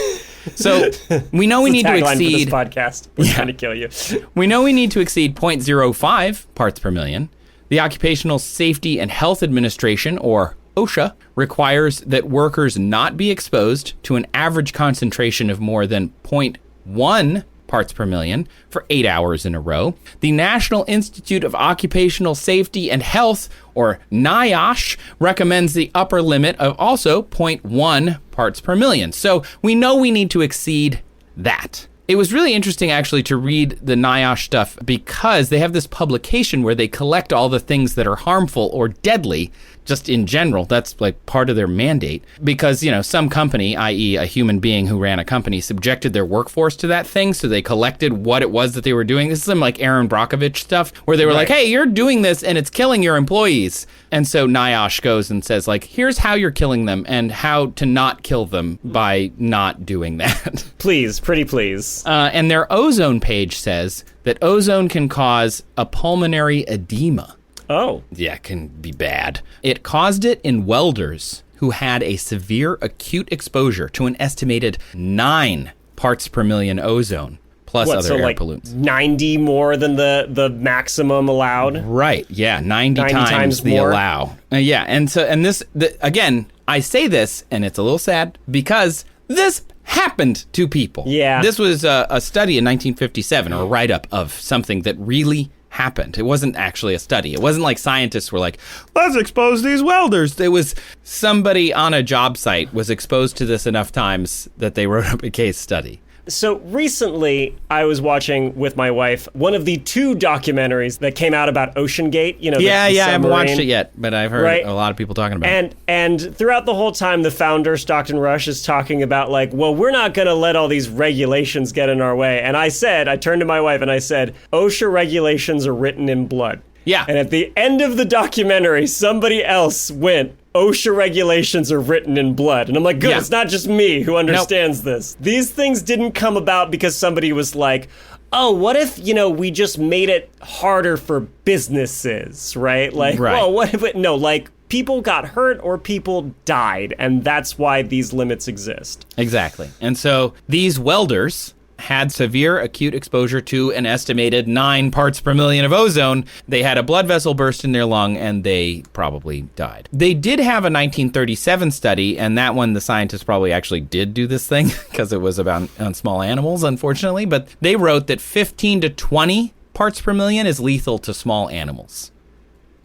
So we know we need to exceed... for this podcast. We're trying to kill you. We know we need to exceed 0.05 parts per million. The Occupational Safety and Health Administration, or OSHA, requires that workers not be exposed to an average concentration of more than 0.1 parts per million for 8 hours in a row. The National Institute of Occupational Safety and Health, or NIOSH, recommends the upper limit of also 0.1 parts per million. So we know we need to exceed that. It was really interesting, actually, to read the NIOSH stuff because they have this publication where they collect all the things that are harmful or deadly just in general. That's like part of their mandate because, you know, some company, i.e. a human being who ran a company, subjected their workforce to that thing. So they collected what it was that they were doing. This is some like Aaron Brockovich stuff where they were like, hey, you're doing this and it's killing your employees. And so NIOSH goes and says, like, here's how you're killing them and how to not kill them by not doing that. Please, pretty please. And their ozone page says that ozone can cause a pulmonary edema. Oh. Yeah, it can be bad. It caused it in welders who had a severe acute exposure to an estimated 9 parts per million ozone, plus other air pollutants. 90 more than the maximum allowed? Right, yeah, 90 times the more. allow. Yeah, and this, again, I say this, and it's a little sad, because this happened to people. Yeah. This was a study in 1957, or a write-up of something that really happened. It wasn't actually a study. It wasn't like scientists were like, let's expose these welders. It was somebody on a job site was exposed to this enough times that they wrote up a case study. So recently, I was watching with my wife one of the 2 documentaries that came out about OceanGate. You know, the I haven't submarine. watched it yet, but I've heard a lot of people talking about it. And throughout the whole time, the founder, Stockton Rush, is talking about like, well, we're not going to let all these regulations get in our way. And I turned to my wife and I said, OSHA regulations are written in blood. Yeah. And at the end of the documentary, somebody else went, OSHA regulations are written in blood. And I'm like, good, It's not just me who understands this. These things didn't come about because somebody was like, oh, what if, we just made it harder for businesses, right? Like, well, what if it, no, like, people got hurt or people died, and that's why these limits exist. Exactly. And so these welders had severe acute exposure to an estimated 9 parts per million of ozone. They had a blood vessel burst in their lung, and they probably died. They did have a 1937 study, and that one, the scientists probably actually did do this thing because it was about on small animals, unfortunately. But they wrote that 15 to 20 parts per million is lethal to small animals.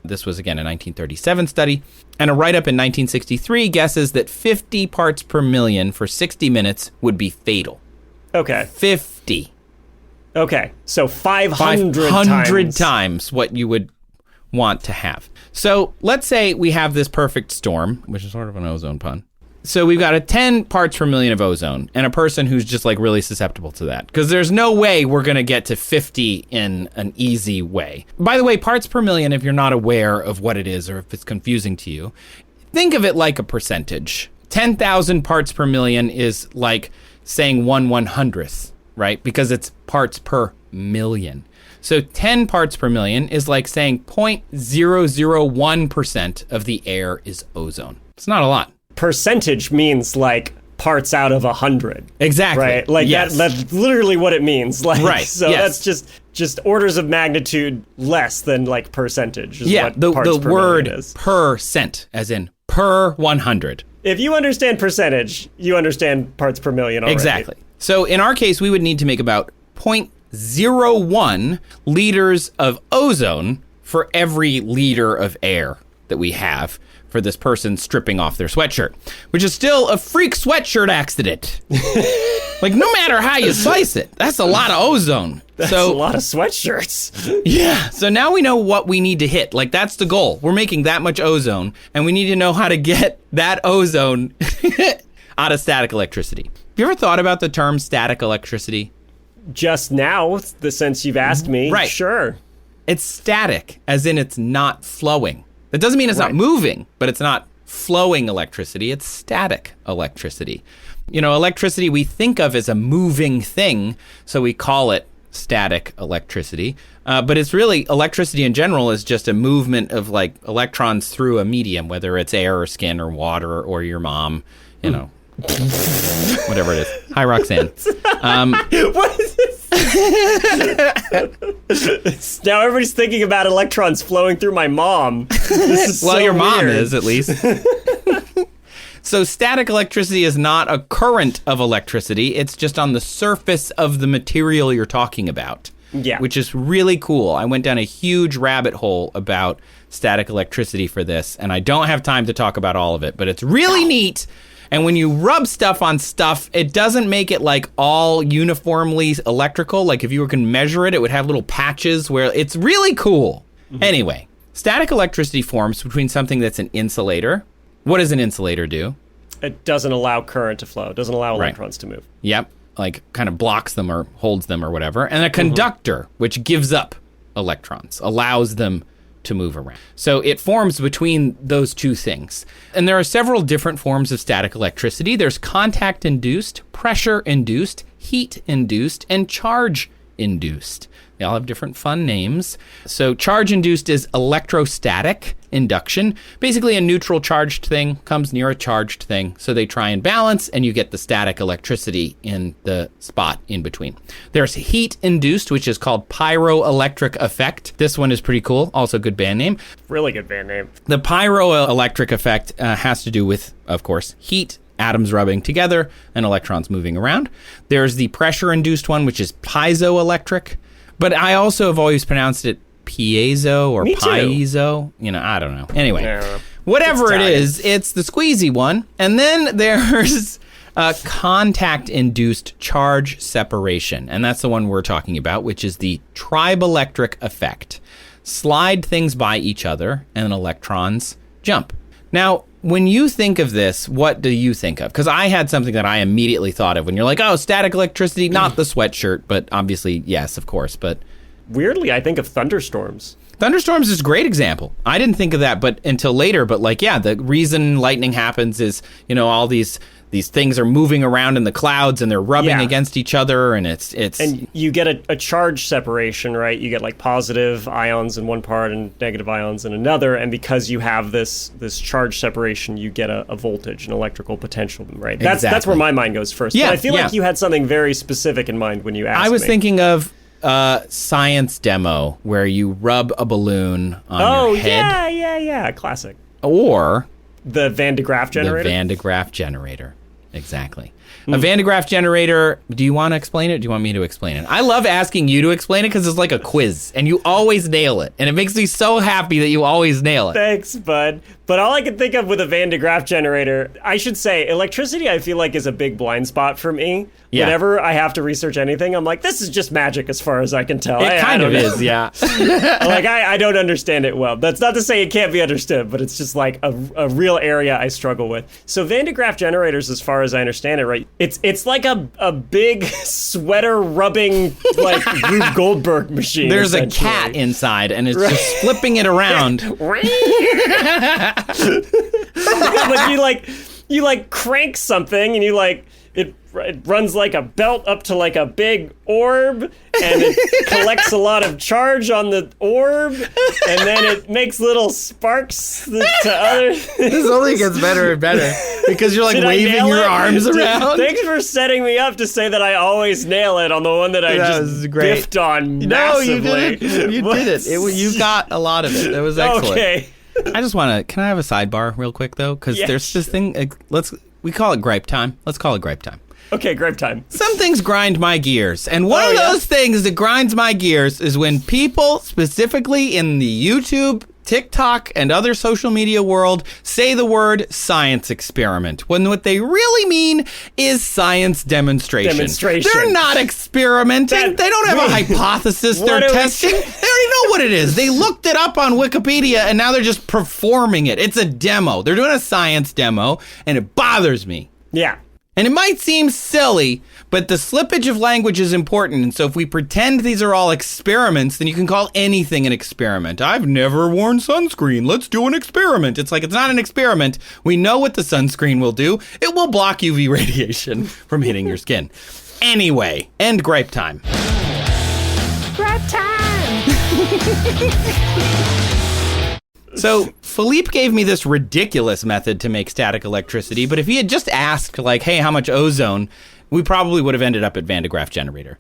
This was, again, a 1937 study. And a write-up in 1963 guesses that 50 parts per million for 60 minutes would be fatal. Okay. 50. Okay. So 500 times what you would want to have. So let's say we have this perfect storm, which is sort of an ozone pun. So we've got a 10 parts per million of ozone and a person who's just like really susceptible to that. Because there's no way we're going to get to 50 in an easy way. By the way, parts per million, if you're not aware of what it is or if it's confusing to you, think of it like a percentage. 10,000 parts per million is like saying 1/100th, right? Because it's parts per million. So 10 parts per million is like saying 0.001% of the air is ozone. It's not a lot. Percentage means like parts out of 100. Exactly. Right? Like that's literally what it means. Like, right. So that's just orders of magnitude less than like percentage is what the parts per word million is. percent, as in per 100. If you understand percentage, you understand parts per million already. Exactly. So in our case, we would need to make about 0.01 liters of ozone for every liter of air that we have for this person stripping off their sweatshirt, which is still a freak sweatshirt accident. Like, no matter how you slice it, that's a lot of ozone. That's a lot of sweatshirts. Yeah. So now we know what we need to hit. Like, that's the goal. We're making that much ozone, and we need to know how to get that ozone out of static electricity. Have you ever thought about the term static electricity? just now, since you've asked me. Right. Sure. It's static, as in it's not flowing. That doesn't mean it's not moving, but it's not flowing electricity. It's static electricity. You know, electricity we think of as a moving thing, so we call it static electricity. But it's really, electricity in general is just a movement of like electrons through a medium, whether it's air or skin or water or your mom, you know, whatever it is. Hi, Roxanne. What is this? Now everybody's thinking about electrons flowing through my mom. This is Well, so your mom weird. is, at least. So static electricity is not a current of electricity. It's just on the surface of the material you're talking about. Yeah. Which is really cool. I went down a huge rabbit hole about static electricity for this, and I don't have time to talk about all of it, but it's really neat. And when you rub stuff on stuff, it doesn't make it like all uniformly electrical. Like if you were to measure it, it would have little patches where it's really cool. Mm-hmm. Anyway, static electricity forms between something that's an insulator. What does an insulator do? It doesn't allow current to flow. It doesn't allow electrons to move. Yep. Like kind of blocks them or holds them or whatever. And a conductor, which gives up electrons, allows them to move around. So it forms between those two things. And there are several different forms of static electricity. There's contact-induced, pressure-induced, heat-induced, and charge-induced. They all have different fun names. So charge-induced is electrostatic induction. Basically, a neutral charged thing comes near a charged thing. So they try and balance, and you get the static electricity in the spot in between. There's heat-induced, which is called pyroelectric effect. This one is pretty cool. Also good band name. Really good band name. The pyroelectric effect has to do with, of course, heat, atoms rubbing together, and electrons moving around. There's the pressure-induced one, which is piezoelectric. But I also have always pronounced it piezo or piezo. You know, I don't know. Anyway, whatever it is, it's the squeezy one. And then there's contact-induced charge separation. And that's the one we're talking about, which is the triboelectric effect. Slide things by each other and electrons jump. Now, when you think of this, what do you think of? Because I had something that I immediately thought of when you're like, oh, static electricity, not the sweatshirt, but obviously, yes, of course. But weirdly, I think of thunderstorms. Thunderstorms is a great example. I didn't think of that but until later. But like, yeah, the reason lightning happens is, you know, all these things are moving around in the clouds and they're rubbing against each other, and it's and you get a charge separation, right? You get like positive ions in one part and negative ions in another, and because you have this charge separation, you get a voltage, an electrical potential, right? That's where my mind goes first. Yeah, but I feel like you had something very specific in mind when you asked me. I was thinking of science demo where you rub a balloon on your head. Yeah, classic. Or the Van de Graaff generator. The Van de Graaff generator. Exactly. A Van de Graaff generator, do you want to explain it? Do you want me to explain it? I love asking you to explain it because it's like a quiz, and you always nail it. And it makes me so happy that you always nail it. Thanks, bud. But all I can think of with a Van de Graaff generator, I should say, electricity I feel like is a big blind spot for me. Yeah. Whenever I have to research anything, I'm like, this is just magic as far as I can tell. It kind of is, yeah. Like, I don't understand it well. That's not to say it can't be understood, but it's just like a real area I struggle with. So Van de Graaff generators, as far as I understand it, right, it's like a big sweater rubbing, like, Rube Goldberg machine. There's a cat inside, and it's just flipping it around. But you crank something, and it runs like a belt up to like a big orb, and it collects a lot of charge on the orb, and then it makes little sparks to other things. This only gets better and better because you're like waving your arms around. Thanks for setting me up to say that I always nail it on the one that I just biffed on massively. No, you did it. You did it. You got a lot of it. That was excellent. Okay. I just want to, can I have a sidebar real quick though? Because there's this thing, we call it gripe time. Let's call it gripe time. Okay, gripe time. Some things grind my gears. And one of those things that grinds my gears is when people, specifically in the YouTube, TikTok, and other social media world, say the word science experiment, when what they really mean is science demonstration. They're not experimenting. They don't have a hypothesis they're testing. They already know what it is. They looked it up on Wikipedia, and now they're just performing it. It's a demo. They're doing a science demo, and it bothers me. Yeah. And it might seem silly, but the slippage of language is important. And so if we pretend these are all experiments, then you can call anything an experiment. I've never worn sunscreen. Let's do an experiment. It's like, it's not an experiment. We know what the sunscreen will do. It will block UV radiation from hitting your skin. Anyway, end gripe time. Gripe time! So Philippe gave me this ridiculous method to make static electricity, but if he had just asked, like, hey, how much ozone, we probably would have ended up at Van de Graaff generator,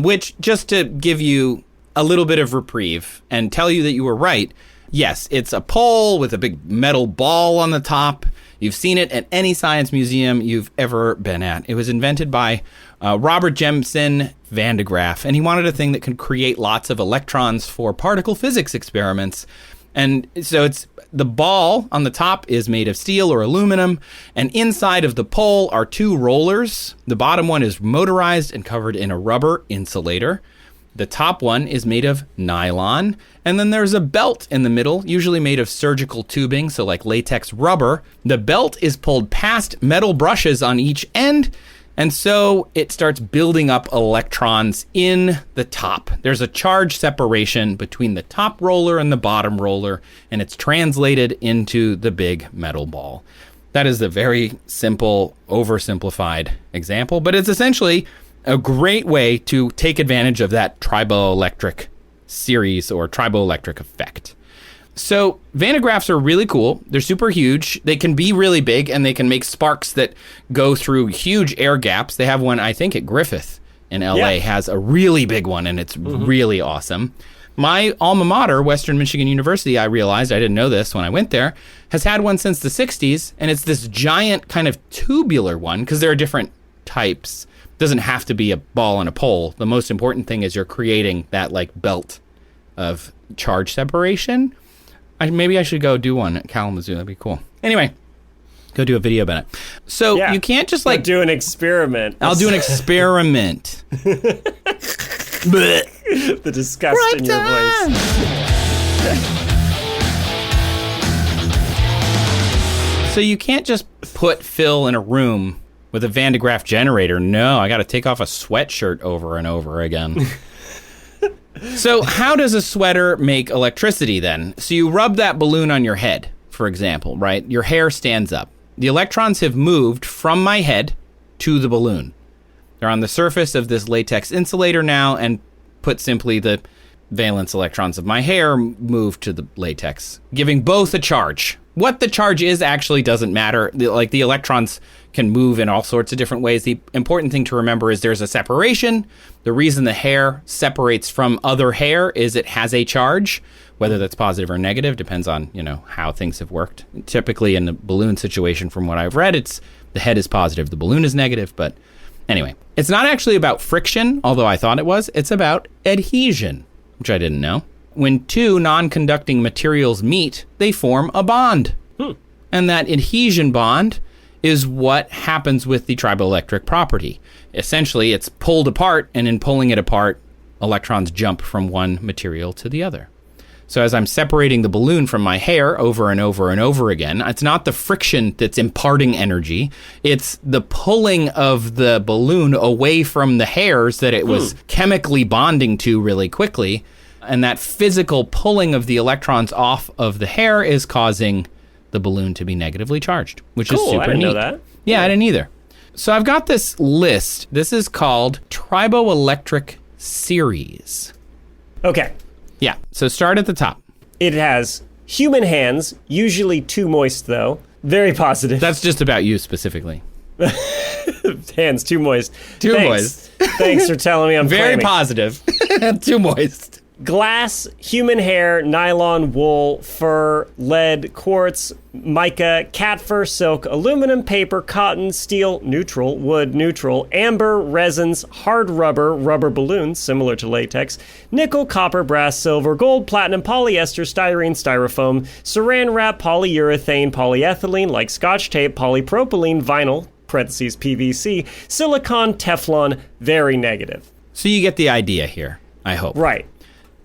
which, just to give you a little bit of reprieve and tell you that you were right, yes, it's a pole with a big metal ball on the top. You've seen it at any science museum you've ever been at. It was invented by Robert Jemison Van de Graaff, and he wanted a thing that could create lots of electrons for particle physics experiments. And so it's the ball on the top is made of steel or aluminum, and inside of the pole are two rollers. The bottom one is motorized and covered in a rubber insulator. The top one is made of nylon, and then there's a belt in the middle, usually made of surgical tubing, so like latex rubber. The belt is pulled past metal brushes on each end, and so it starts building up electrons in the top. There's a charge separation between the top roller and the bottom roller, and it's translated into the big metal ball. That is a very simple, oversimplified example, but it's essentially a great way to take advantage of that triboelectric series or triboelectric effect. So Van de Graaffs are really cool. They're super huge. They can be really big, and they can make sparks that go through huge air gaps. They have one, I think, at Griffith in LA, has a really big one, and it's really awesome. My alma mater, Western Michigan University, I realized, I didn't know this when I went there, has had one since the 60s, and it's this giant kind of tubular one, because there are different types. It doesn't have to be a ball and a pole. The most important thing is you're creating that like belt of charge separation. Maybe I should go do one at Kalamazoo. That'd be cool. Anyway, go do a video about it. So you can't just like do an experiment. I'll do an experiment. The disgust in your voice. So you can't just put Phil in a room with a Van de Graaff generator. No, I got to take off a sweatshirt over and over again. So how does a sweater make electricity then? So you rub that balloon on your head, for example, right? Your hair stands up. The electrons have moved from my head to the balloon. They're on the surface of this latex insulator now, and put simply, the valence electrons of my hair move to the latex, giving both a charge. What the charge is actually doesn't matter. The electrons can move in all sorts of different ways. The important thing to remember is there's a separation. The reason the hair separates from other hair is it has a charge. Whether that's positive or negative depends on, how things have worked. Typically in the balloon situation, from what I've read, it's the head is positive, the balloon is negative. But anyway, it's not actually about friction, although I thought it was. It's about adhesion, which I didn't know. When two non-conducting materials meet, they form a bond. And that adhesion bond is what happens with the triboelectric property. Essentially, it's pulled apart, and in pulling it apart, electrons jump from one material to the other. So as I'm separating the balloon from my hair over and over and over again, it's not the friction that's imparting energy. It's the pulling of the balloon away from the hairs that it was chemically bonding to really quickly. And that physical pulling of the electrons off of the hair is causing the balloon to be negatively charged, which is super neat. I didn't know that. Yeah, I didn't either. So I've got this list. This is called triboelectric series. Okay. Yeah, so start at the top. It has human hands, usually too moist though. Very positive. That's just about you specifically. Hands too moist. Moist. Thanks for telling me I'm very claiming. Positive. Too moist. Glass, human hair, nylon, wool, fur, lead, quartz, mica, cat fur, silk, aluminum, paper, cotton, steel, neutral, wood, neutral, amber, resins, hard rubber, rubber balloons, similar to latex, nickel, copper, brass, silver, gold, platinum, polyester, styrene, styrofoam, saran wrap, polyurethane, polyethylene, like scotch tape, polypropylene, vinyl, parentheses PVC, silicon, Teflon, very negative. So you get the idea here, I hope. Right.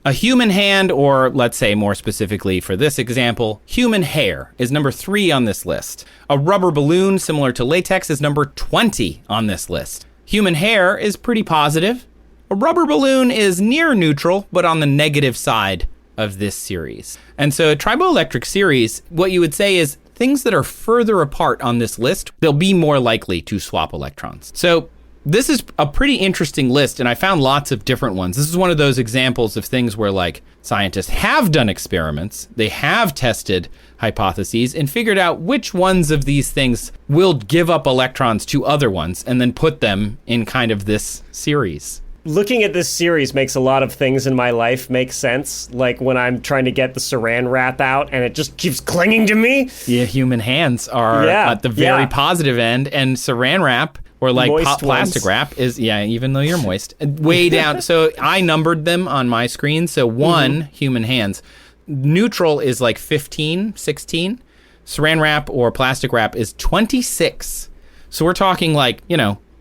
A human hand, or let's say more specifically for this example, human hair is number 3 on this list. A rubber balloon similar to latex is number 20 on this list. Human hair is pretty positive. A rubber balloon is near neutral, but on the negative side of this series. And so a triboelectric series, what you would say is things that are further apart on this list, they'll be more likely to swap electrons. So this is a pretty interesting list, and I found lots of different ones. This is one of those examples of things where, like, scientists have done experiments, they have tested hypotheses, and figured out which ones of these things will give up electrons to other ones, and then put them in kind of this series. Looking at this series makes a lot of things in my life make sense. Like when I'm trying to get the saran wrap out and it just keeps clinging to me. Yeah, human hands are at the very positive end, and saran wrap, or like plastic wrap is, even though you're moist, way down. So I numbered them on my screen. So 1, human hands. Neutral is like 15, 16. Saran wrap or plastic wrap is 26. So we're talking like,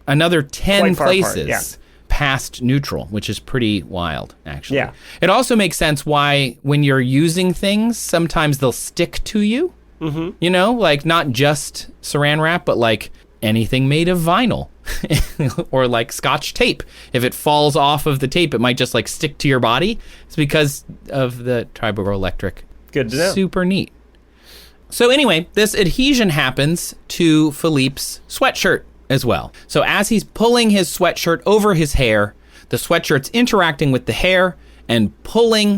another 10 places past neutral, which is pretty wild, actually. Yeah. It also makes sense why when you're using things, sometimes they'll stick to you. Like not just saran wrap, but like anything made of vinyl or like Scotch tape. If it falls off of the tape, it might just like stick to your body. It's because of the triboelectric. Good to know. Super neat. So anyway, this adhesion happens to Philippe's sweatshirt as well. So as he's pulling his sweatshirt over his hair, the sweatshirt's interacting with the hair and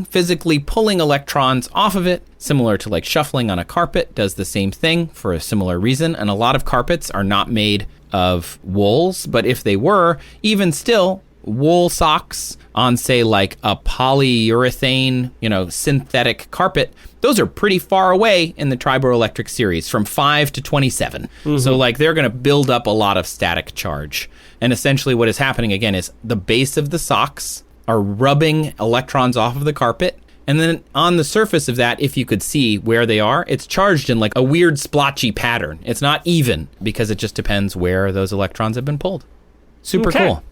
physically pulling electrons off of it, similar to like shuffling on a carpet, does the same thing for a similar reason. And a lot of carpets are not made of wools, but if they were, even still, wool socks on, say, like a polyurethane, synthetic carpet, those are pretty far away in the triboelectric series, from 5 to 27. So like they're going to build up a lot of static charge. And essentially what is happening again is the base of the socks are rubbing electrons off of the carpet. And then on the surface of that, if you could see where they are, it's charged in like a weird splotchy pattern. It's not even because it just depends where those electrons have been pulled. Super cool.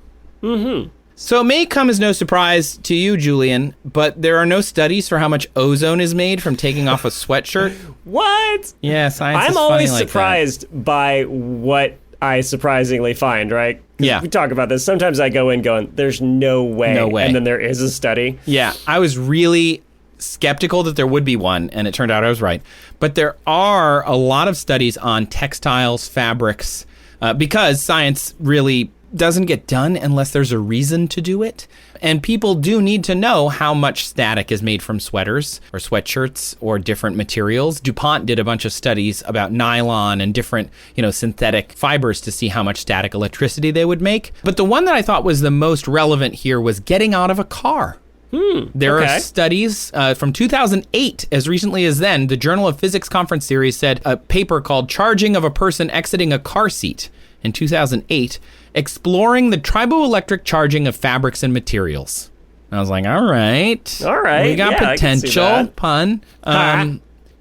So it may come as no surprise to you, Julian, but there are no studies for how much ozone is made from taking off a sweatshirt. What? Yeah, science is I'm funny always like surprised by what I surprisingly find, right? 'Cause Yeah. we talk about this. Sometimes I go in going, there's no way. No way. And then there is a study. Yeah, I was really skeptical that there would be one, and it turned out I was right. But there are a lot of studies on textiles, fabrics, because science really doesn't get done unless there's a reason to do it. And people do need to know how much static is made from sweaters or sweatshirts or different materials. DuPont did a bunch of studies about nylon and different, synthetic fibers to see how much static electricity they would make. But the one that I thought was the most relevant here was getting out of a car. There are studies from 2008, as recently as then, the Journal of Physics Conference Series said a paper called Charging of a Person Exiting a Car Seat in 2008, exploring the triboelectric charging of fabrics and materials. And I was like, all right. We got potential, pun.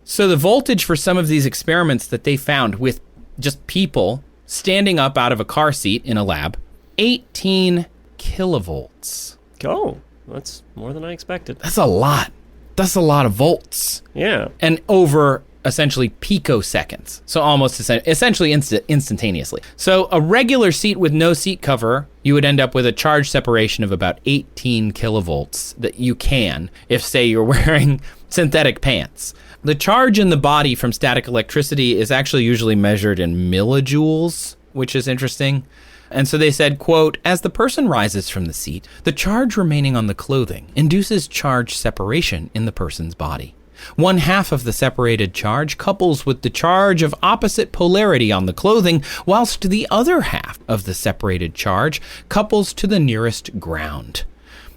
So the voltage for some of these experiments that they found with just people standing up out of a car seat in a lab, 18 kilovolts. Oh, that's more than I expected. That's a lot. That's a lot of volts. Yeah. And over essentially picoseconds. So almost essentially instantaneously. So a regular seat with no seat cover, you would end up with a charge separation of about 18 kilovolts that you can, if say you're wearing synthetic pants. The charge in the body from static electricity is actually usually measured in millijoules, which is interesting. And so they said, quote, as the person rises from the seat, the charge remaining on the clothing induces charge separation in the person's body. 1/2 of the separated charge couples with the charge of opposite polarity on the clothing, whilst the other half of the separated charge couples to the nearest ground.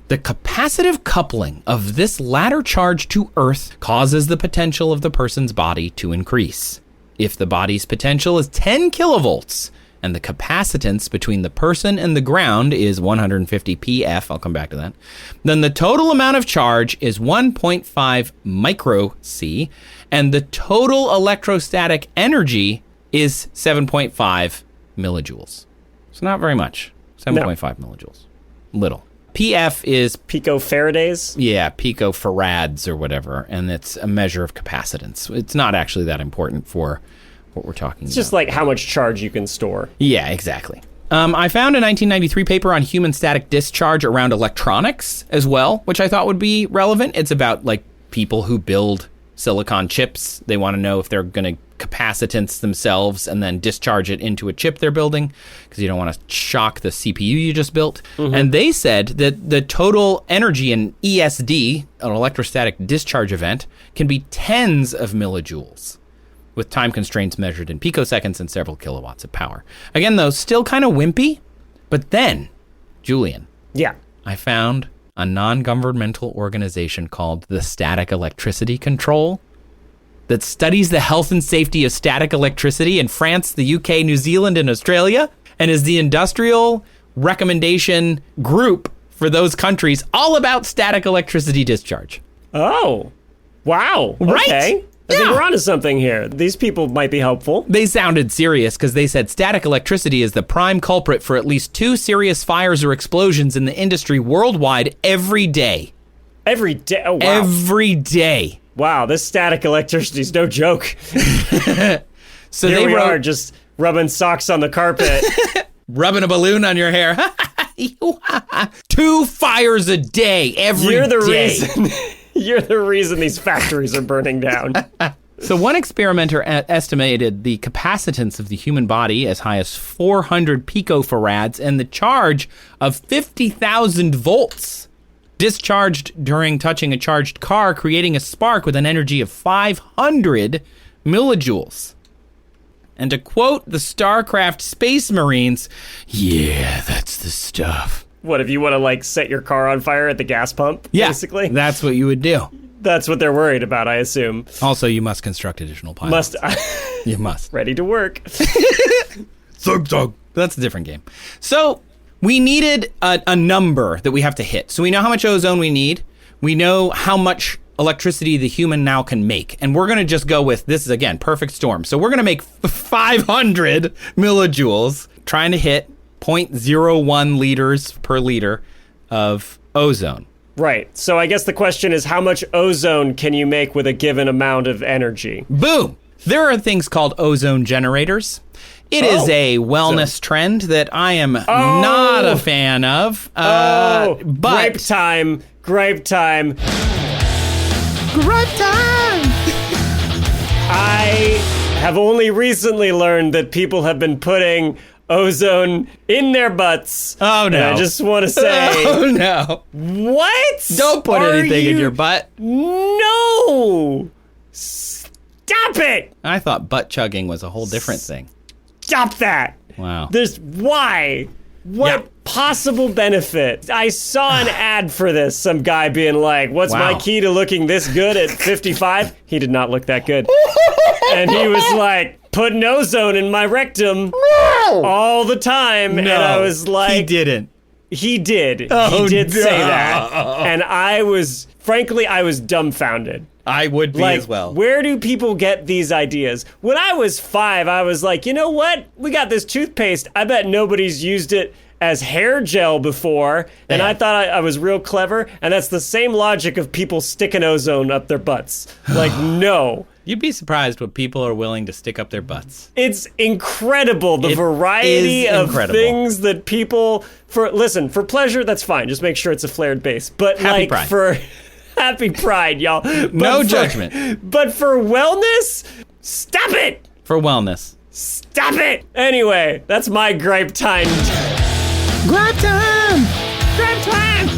The capacitive coupling of this latter charge to Earth causes the potential of the person's body to increase. If the body's potential is 10 kilovolts, and the capacitance between the person and the ground is 150 pF, I'll come back to that, then the total amount of charge is 1.5 micro-C, and the total electrostatic energy is 7.5 millijoules. So not very much. 7.5 millijoules. Little. PF is, Picofarads? picofarads or whatever, and it's a measure of capacitance. It's not actually that important for what we're talking about. It's just like how much charge you can store. Yeah, exactly. I found a 1993 paper on human static discharge around electronics as well, which I thought would be relevant. It's about like people who build silicon chips. They want to know if they're going to capacitance themselves and then discharge it into a chip they're building because you don't want to shock the CPU you just built. And they said that the total energy in ESD, an electrostatic discharge event, can be tens of millijoules, with time constraints measured in picoseconds and several kilowatts of power. Again, though, still kind of wimpy. But then, Julian, Yeah. I found a non-governmental organization called the Static Electricity Control that studies the health and safety of static electricity in France, the UK, New Zealand, and Australia, and is the industrial recommendation group for those countries all about static electricity discharge. Oh. Wow. Right? Okay. I think Yeah. we're onto something here. These people might be helpful. They sounded serious because they said static electricity is the prime culprit for at least 2 serious fires or explosions in the industry worldwide every day. Every day. Oh, wow. Every day. Wow, this static electricity is no joke. So Here they we wrote, are just rubbing socks on the carpet. rubbing a balloon on your hair. 2 fires a day every day. You're the reason. You're the reason these factories are burning down. So one experimenter estimated the capacitance of the human body as high as 400 picofarads and the charge of 50,000 volts discharged during touching a charged car, creating a spark with an energy of 500 millijoules. And to quote the StarCraft Space Marines, yeah, that's the stuff. What, if you want to, like, set your car on fire at the gas pump, Yeah, basically? that's what you would do. That's what they're worried about, I assume. Also, you must construct additional pilots. You must. Ready to work. Zug. That's a different game. So we needed a number that we have to hit. So we know how much ozone we need. We know how much electricity the human now can make. And we're going to just go with, this is, again, perfect storm. So we're going to make 500 millijoules, trying to hit 0.01 liters per liter of ozone. Right. So I guess the question is, how much ozone can you make with a given amount of energy? Boom! There are things called ozone generators. It is a wellness trend that I am not a fan of. But grape time. Grape time. Grape time! I have only recently learned that people have been putting ozone in their butts. Oh, no. And I just want to say, Oh, no. what? Don't put are anything in you- your butt. No! Stop it! I thought butt chugging was a whole different thing. Stop that! Wow. Why? What Yeah. possible benefit? I saw an ad for this. Some guy being like, what's Wow. my key to looking this good at 55? He did not look that good. And he was like, putting ozone in my rectum all the time. And I was like, he didn't. He did. Oh, he did say no. that. And I was dumbfounded. I would be Like, as well. where do people get these ideas? When I was 5, I was like, you know what? We got this toothpaste. I bet nobody's used it as hair gel before. And Yeah. I thought I was real clever. And that's the same logic of people sticking ozone up their butts. Like, no. You'd be surprised what people are willing to stick up their butts. It's incredible, the It variety is of incredible. things that people for pleasure, that's fine. Just make sure it's a flared base. But Happy like Pride. for happy pride, y'all. But No for- judgment. But for wellness, stop it. For wellness. Stop it. Anyway, that's my gripe time. Gripe time! Gripe time.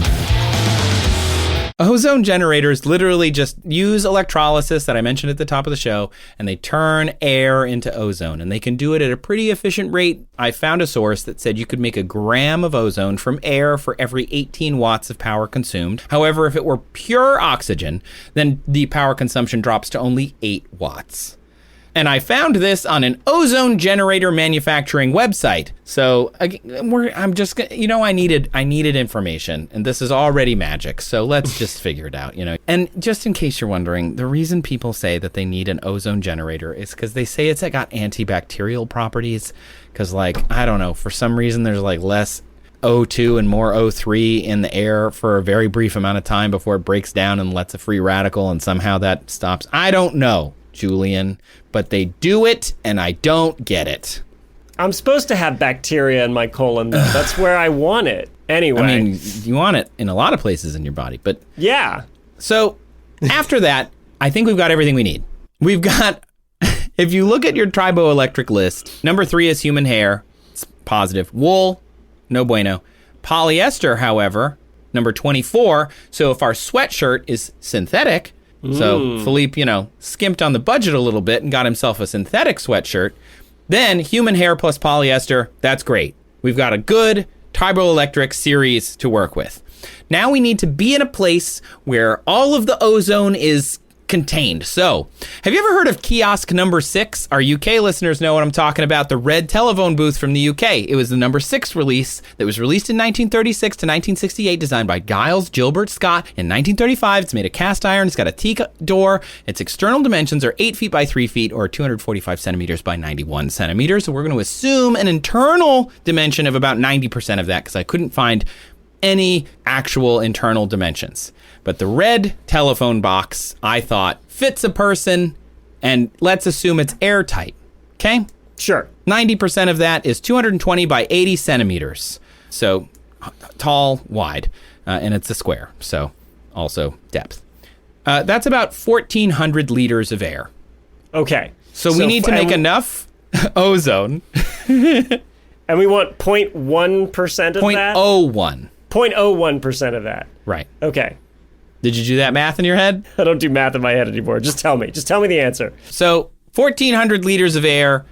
Ozone generators literally just use electrolysis that I mentioned at the top of the show, and they turn air into ozone, and they can do it at a pretty efficient rate. I found a source that said you could make a gram of ozone from air for every 18 watts of power consumed. However, if it were pure oxygen, then the power consumption drops to only 8 watts. And I found this on an ozone generator manufacturing website. So I'm just gonna, I needed information, and this is already magic. So let's just figure it out, And just in case you're wondering, the reason people say that they need an ozone generator is because they say it's got antibacterial properties. Because I don't know, for some reason there's less O2 and more O3 in the air for a very brief amount of time before it breaks down and lets a free radical, and somehow that stops. I don't know, Julian, but they do it, and I don't get it. I'm supposed to have bacteria in my colon, though. That's where I want it. Anyway. I mean, you want it in a lot of places in your body, but... Yeah. So, after that, I think we've got everything we need. We've got... If you look at your triboelectric list, number 3 is human hair. It's positive. Wool, no bueno. Polyester, however, number 24. So if our sweatshirt is synthetic, so Philippe, skimped on the budget a little bit and got himself a synthetic sweatshirt, then human hair plus polyester, that's great. We've got a good triboelectric series to work with. Now we need to be in a place where all of the ozone is contained. So, have you ever heard of kiosk number 6? Our UK listeners know what I'm talking about, the red telephone booth from the UK. It was the number 6 release that was released in 1936 to 1968, designed by Giles Gilbert Scott in 1935. It's made of cast iron. It's got a teak door. Its external dimensions are 8 feet by 3 feet, or 245 centimeters by 91 centimeters. So we're going to assume an internal dimension of about 90% of that, because I couldn't find any actual internal dimensions. But the red telephone box, I thought, fits a person, and let's assume it's airtight. Okay? Sure. 90% of that is 220 by 80 centimeters. So tall, wide, and it's a square. So also depth. That's about 1,400 liters of air. Okay. So we need to make enough ozone. And we want 0.1% of that? 0.01. 0.01% of that. Right. Okay. Did you do that math in your head? I don't do math in my head anymore. Just tell me. Just tell me the answer. So 1,400 liters of air,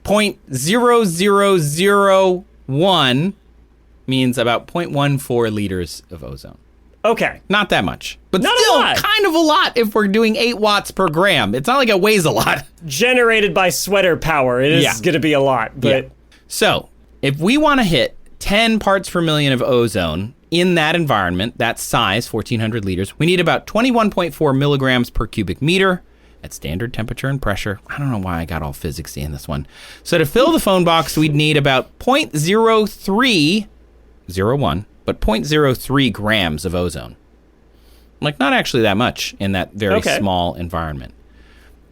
0.0001 means about 0.14 liters of ozone. Okay. Not that much. But Not still a lot. kind of a lot if we're doing 8 watts per gram. It's not like it weighs a lot. Generated by sweater power. It is going to be a lot. But So if we want to hit 10 parts per million of ozone in that environment, that size, 1,400 liters, we need about 21.4 milligrams per cubic meter at standard temperature and pressure. I don't know why I got all physicsy in this one. So to fill the phone box, we'd need about 0.0301, but 0.03 grams of ozone. Like, not actually that much in that very small environment.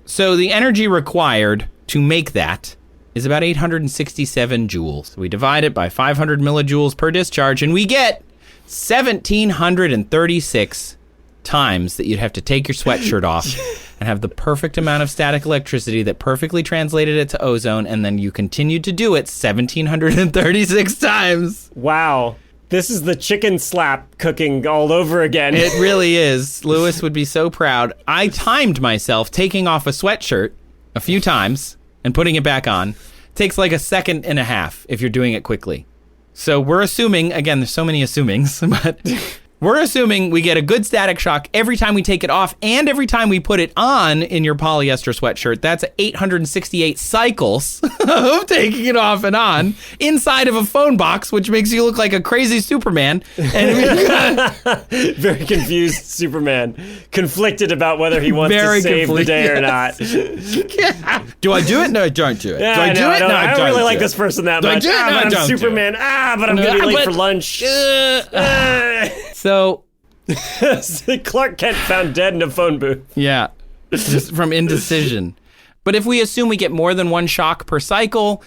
So the energy required to make that is about 867 joules. We divide it by 500 millijoules per discharge, and we get 1,736 times that you'd have to take your sweatshirt off and have the perfect amount of static electricity that perfectly translated it to ozone, and then you continued to do it 1,736 times. Wow. This is the chicken slap cooking all over again. It really is. Lewis would be so proud. I timed myself taking off a sweatshirt a few times and putting it back on. Takes like a second and a half if you're doing it quickly. So we're assuming, again, there's so many assumings, but we're assuming we get a good static shock every time we take it off and every time we put it on in your polyester sweatshirt. That's 868 cycles of taking it off and on inside of a phone box, which makes you look like a crazy Superman. And very confused Superman, conflicted about whether he wants to save the day or not. Yeah. Do I do it? No, I don't do it. Yeah, do I do it? No, I don't really like this person that much. Do I do it? No, I but don't I'm Superman. But I'm going to be late for lunch. So Clark Kent found dead in a phone booth. Yeah, just from indecision. But if we assume we get more than 1 shock per cycle,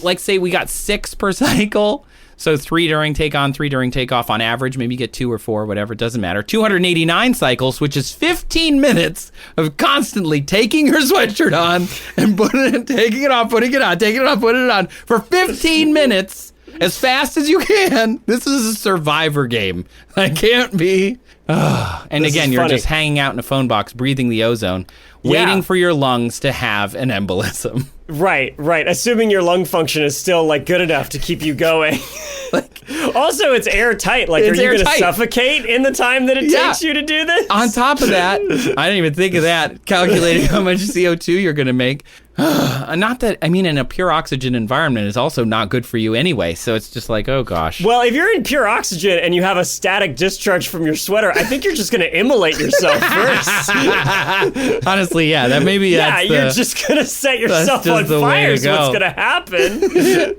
like say we got 6 per cycle, so 3 during take on, 3 during take off on average, maybe you get 2 or 4, whatever, it doesn't matter. 289 cycles, which is 15 minutes of constantly taking your sweatshirt on and taking it off, putting it on, taking it off, putting it on for 15 minutes. As fast as you can. This is a survivor game. I can't be. And again, you're just hanging out in a phone box, breathing the ozone, waiting for your lungs to have an embolism. Right. Assuming your lung function is still like good enough to keep you going. Also, it's airtight. Like, are you going to suffocate in the time that it takes you to do this? On top of that, I didn't even think of that, calculating how much CO2 you're going to make. Not that, I mean, in a pure oxygen environment is also not good for you anyway, so it's just like, oh gosh. Well, if you're in pure oxygen and you have a static discharge from your sweater, I think you're just going to immolate yourself first. Honestly, yeah, that maybe you're just going to set yourself on fire, is what's going to happen.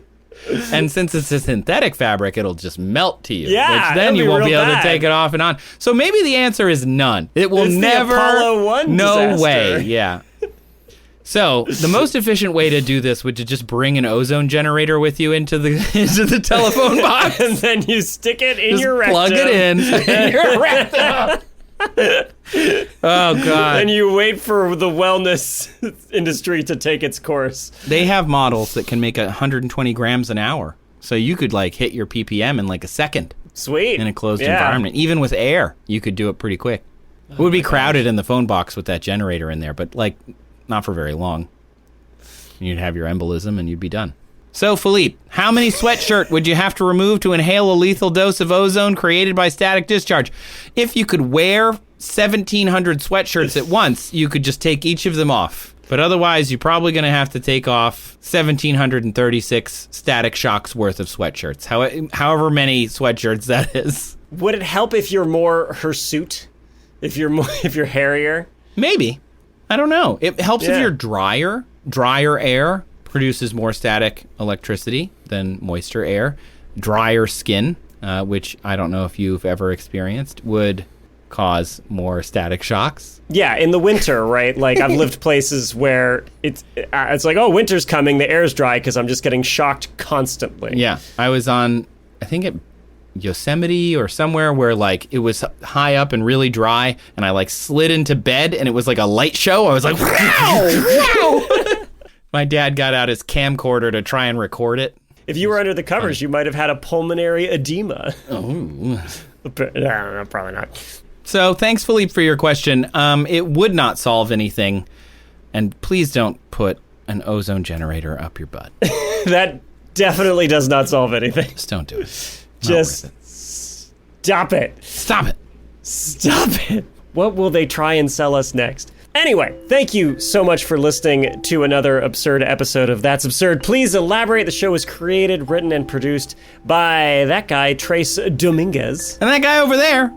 And since it's a synthetic fabric, it'll just melt to you. Yeah, which then you won't be able bad. to take it off and on. So maybe the answer is none. It will It's never. the Apollo 1 no disaster. way. Yeah. So the most efficient way to do this would to just bring an ozone generator with you into the telephone box. And then you stick it in Just your rectum. plug it in. Your rectum. Oh God. And you wait for the wellness industry to take its course. They have models that can make 120 grams an hour. So you could like hit your ppm in like a second Sweet. in a closed Yeah. environment. Even with air, you could do it pretty quick. It would be crowded in the phone box with that generator in there, but like not for very long. You'd have your embolism and you'd be done. So, Philippe, how many sweatshirt would you have to remove to inhale a lethal dose of ozone created by static discharge? If you could wear 1,700 sweatshirts at once, you could just take each of them off. But otherwise, you're probably going to have to take off 1,736 Static Shock's worth of sweatshirts, however many sweatshirts that is. Would it help if you're more hirsute? If you're hairier? Maybe. I don't know. It helps if Yeah. you're drier. Drier air produces more static electricity than moister air. Drier skin, which I don't know if you've ever experienced, would cause more static shocks. Yeah, in the winter, right? Like I've lived places where it's like, oh, winter's coming, the air's dry because I'm just getting shocked constantly. Yeah. I was on, I think at Yosemite or somewhere where like it was high up and really dry, and I like slid into bed and it was like a light show. I was like, wow! My dad got out his camcorder to try and record it. If you were under the covers, you might have had a pulmonary edema. Oh. No, probably not. So thanks, Philippe, for your question. It would not solve anything. And please don't put an ozone generator up your butt. That definitely does not solve anything. Just don't do it. Not Just worth it. stop it. Stop it. Stop it. What will they try and sell us next? Anyway, thank you so much for listening to another absurd episode of That's Absurd. Please elaborate. The show was created, written, and produced by that guy, Trace Dominguez. And that guy over there,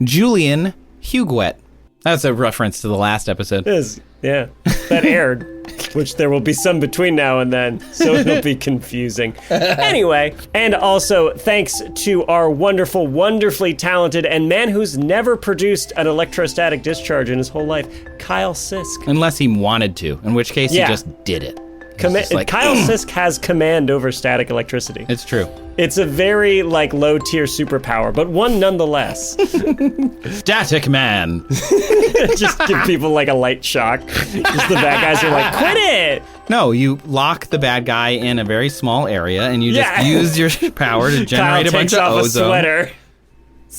Julian Huguet. That's a reference to the last episode. Yeah, that aired, which there will be some between now and then, so it'll be confusing. Anyway, and also thanks to our wonderful, wonderfully talented, and man who's never produced an electrostatic discharge in his whole life, Kyle Sisk. Unless he wanted to, in which case Yeah. he just did it. He's just like, Kyle Sisk has command over static electricity. It's true. It's a very, low-tier superpower, but one nonetheless. Static Man. Just give people, a light shock. Just the bad guys are like, quit it! No, you lock the bad guy in a very small area, and you Yeah. just use your power to Kyle generate a bunch takes of off ozone. a sweater.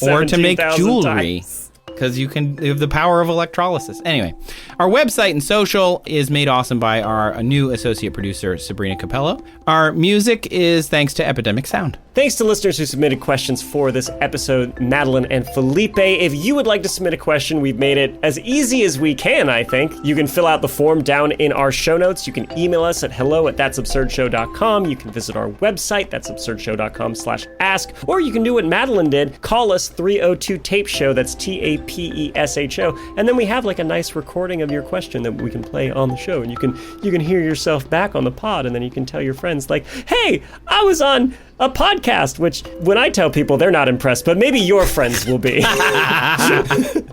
Or to make 17,000 jewelry. times. Because you have the power of electrolysis. Anyway, our website and social is made awesome by our new associate producer, Sabrina Capello. Our music is thanks to Epidemic Sound. Thanks to listeners who submitted questions for this episode, Madeline and Felipe. If you would like to submit a question, we've made it as easy as we can, I think. You can fill out the form down in our show notes. You can email us at hello@that'sabsurdshow.com. You can visit our website, that'sabsurdshow.com/ask. Or you can do what Madeline did. Call us 302-TAPE-SHOW. That's TAPESHO. And then we have a nice recording of your question that we can play on the show. And you can hear yourself back on the pod, and then you can tell your friends, hey, I was on a podcast, which when I tell people, they're not impressed, but maybe your friends will be.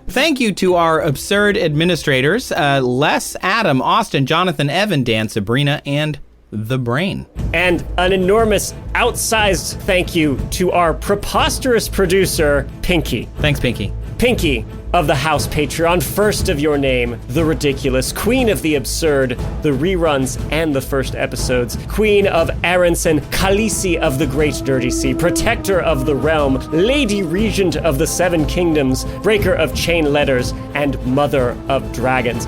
Thank you to our absurd administrators, Les, Adam, Austin, Jonathan, Evan, Dan, Sabrina, and The Brain. And an enormous, outsized thank you to our preposterous producer, Pinky. Thanks, Pinky. Pinky of the House Patreon, first of your name, the ridiculous, queen of the absurd, the reruns and the first episodes, queen of Aronson, Khaleesi of the Great Dirty Sea, protector of the realm, lady regent of the Seven Kingdoms, breaker of chain letters, and mother of dragons.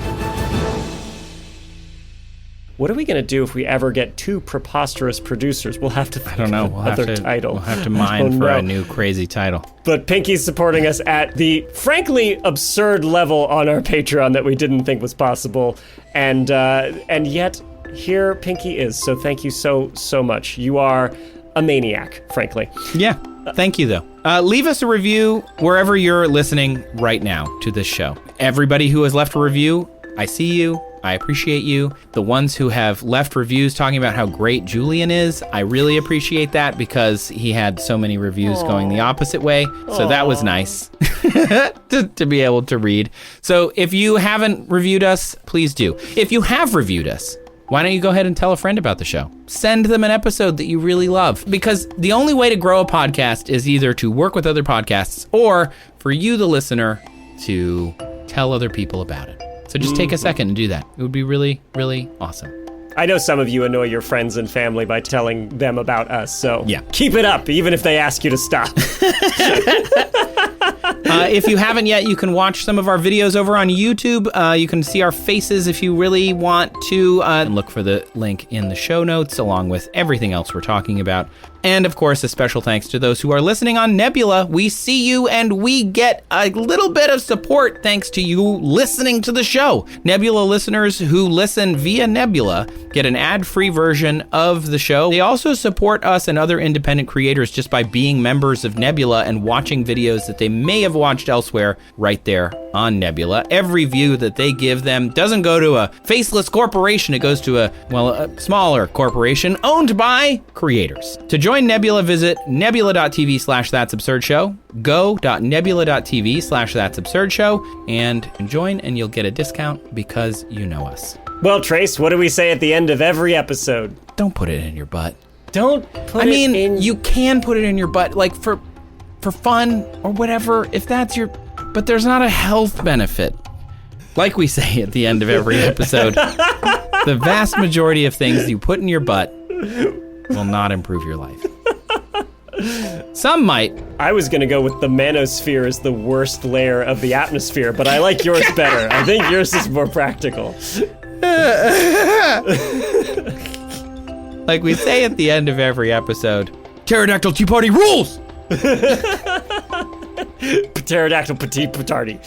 What are we going to do if we ever get two preposterous producers? We'll have to think I don't know. of another title. We'll have to mine for no. a new crazy title. But Pinky's supporting us at the frankly absurd level on our Patreon that we didn't think was possible. And yet, here Pinky is. So thank you so much. You are a maniac, frankly. Yeah. Thank you, though. Leave us a review wherever you're listening right now to this show. Everybody who has left a review, I see you. I appreciate you. The ones who have left reviews talking about how great Julian is, I really appreciate that because he had so many reviews going the opposite way. So that was nice to be able to read. So if you haven't reviewed us, please do. If you have reviewed us, why don't you go ahead and tell a friend about the show? Send them an episode that you really love. Because the only way to grow a podcast is either to work with other podcasts or for you, the listener, to tell other people about it. So just take a second and do that. It would be really, really awesome. I know some of you annoy your friends and family by telling them about us, so yeah. Keep it up, even if they ask you to stop. If you haven't yet, you can watch some of our videos over on YouTube. You can see our faces if you really want to. Look for the link in the show notes, along with everything else we're talking about. And of course, a special thanks to those who are listening on Nebula. We see you and we get a little bit of support thanks to you listening to the show. Nebula listeners who listen via Nebula get an ad-free version of the show. They also support us and other independent creators just by being members of Nebula and watching videos that they may have watched elsewhere right there on Nebula. Every view that they give them doesn't go to a faceless corporation. It goes to a smaller corporation owned by creators. To join Nebula, visit nebula.tv/that'sabsurdshow, go.nebula.tv/that'sabsurdshow, and join and you'll get a discount because you know us. Well, Trace, what do we say at the end of every episode? Don't put it in your butt. Don't put it in... you can put it in your butt, like for fun or whatever, if that's your... But there's not a health benefit. Like we say at the end of every episode, the vast majority of things you put in your butt will not improve your life. Some might. I was going to go with the manosphere as the worst layer of the atmosphere, but I like yours better. I think yours is more practical. Like we say at the end of every episode, Pterodactyl Tea Party rules! Pterodactyl petite petardi.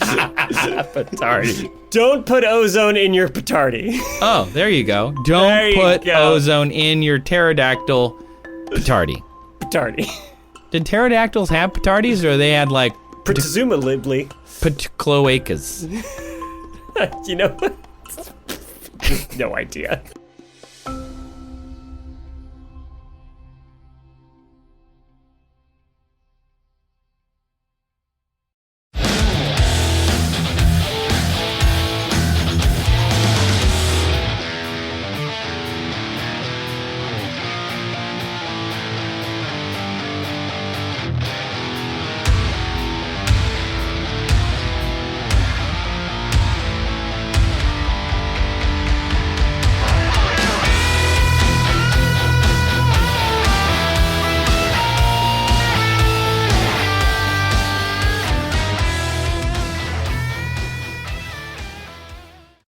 Petardi. Don't put ozone in your petardi. Oh, there you go. Don't put ozone in your pterodactyl petardi. Petardi. Did pterodactyls have petardis, or they had like... Presumably. Cloacas? You know what? No idea.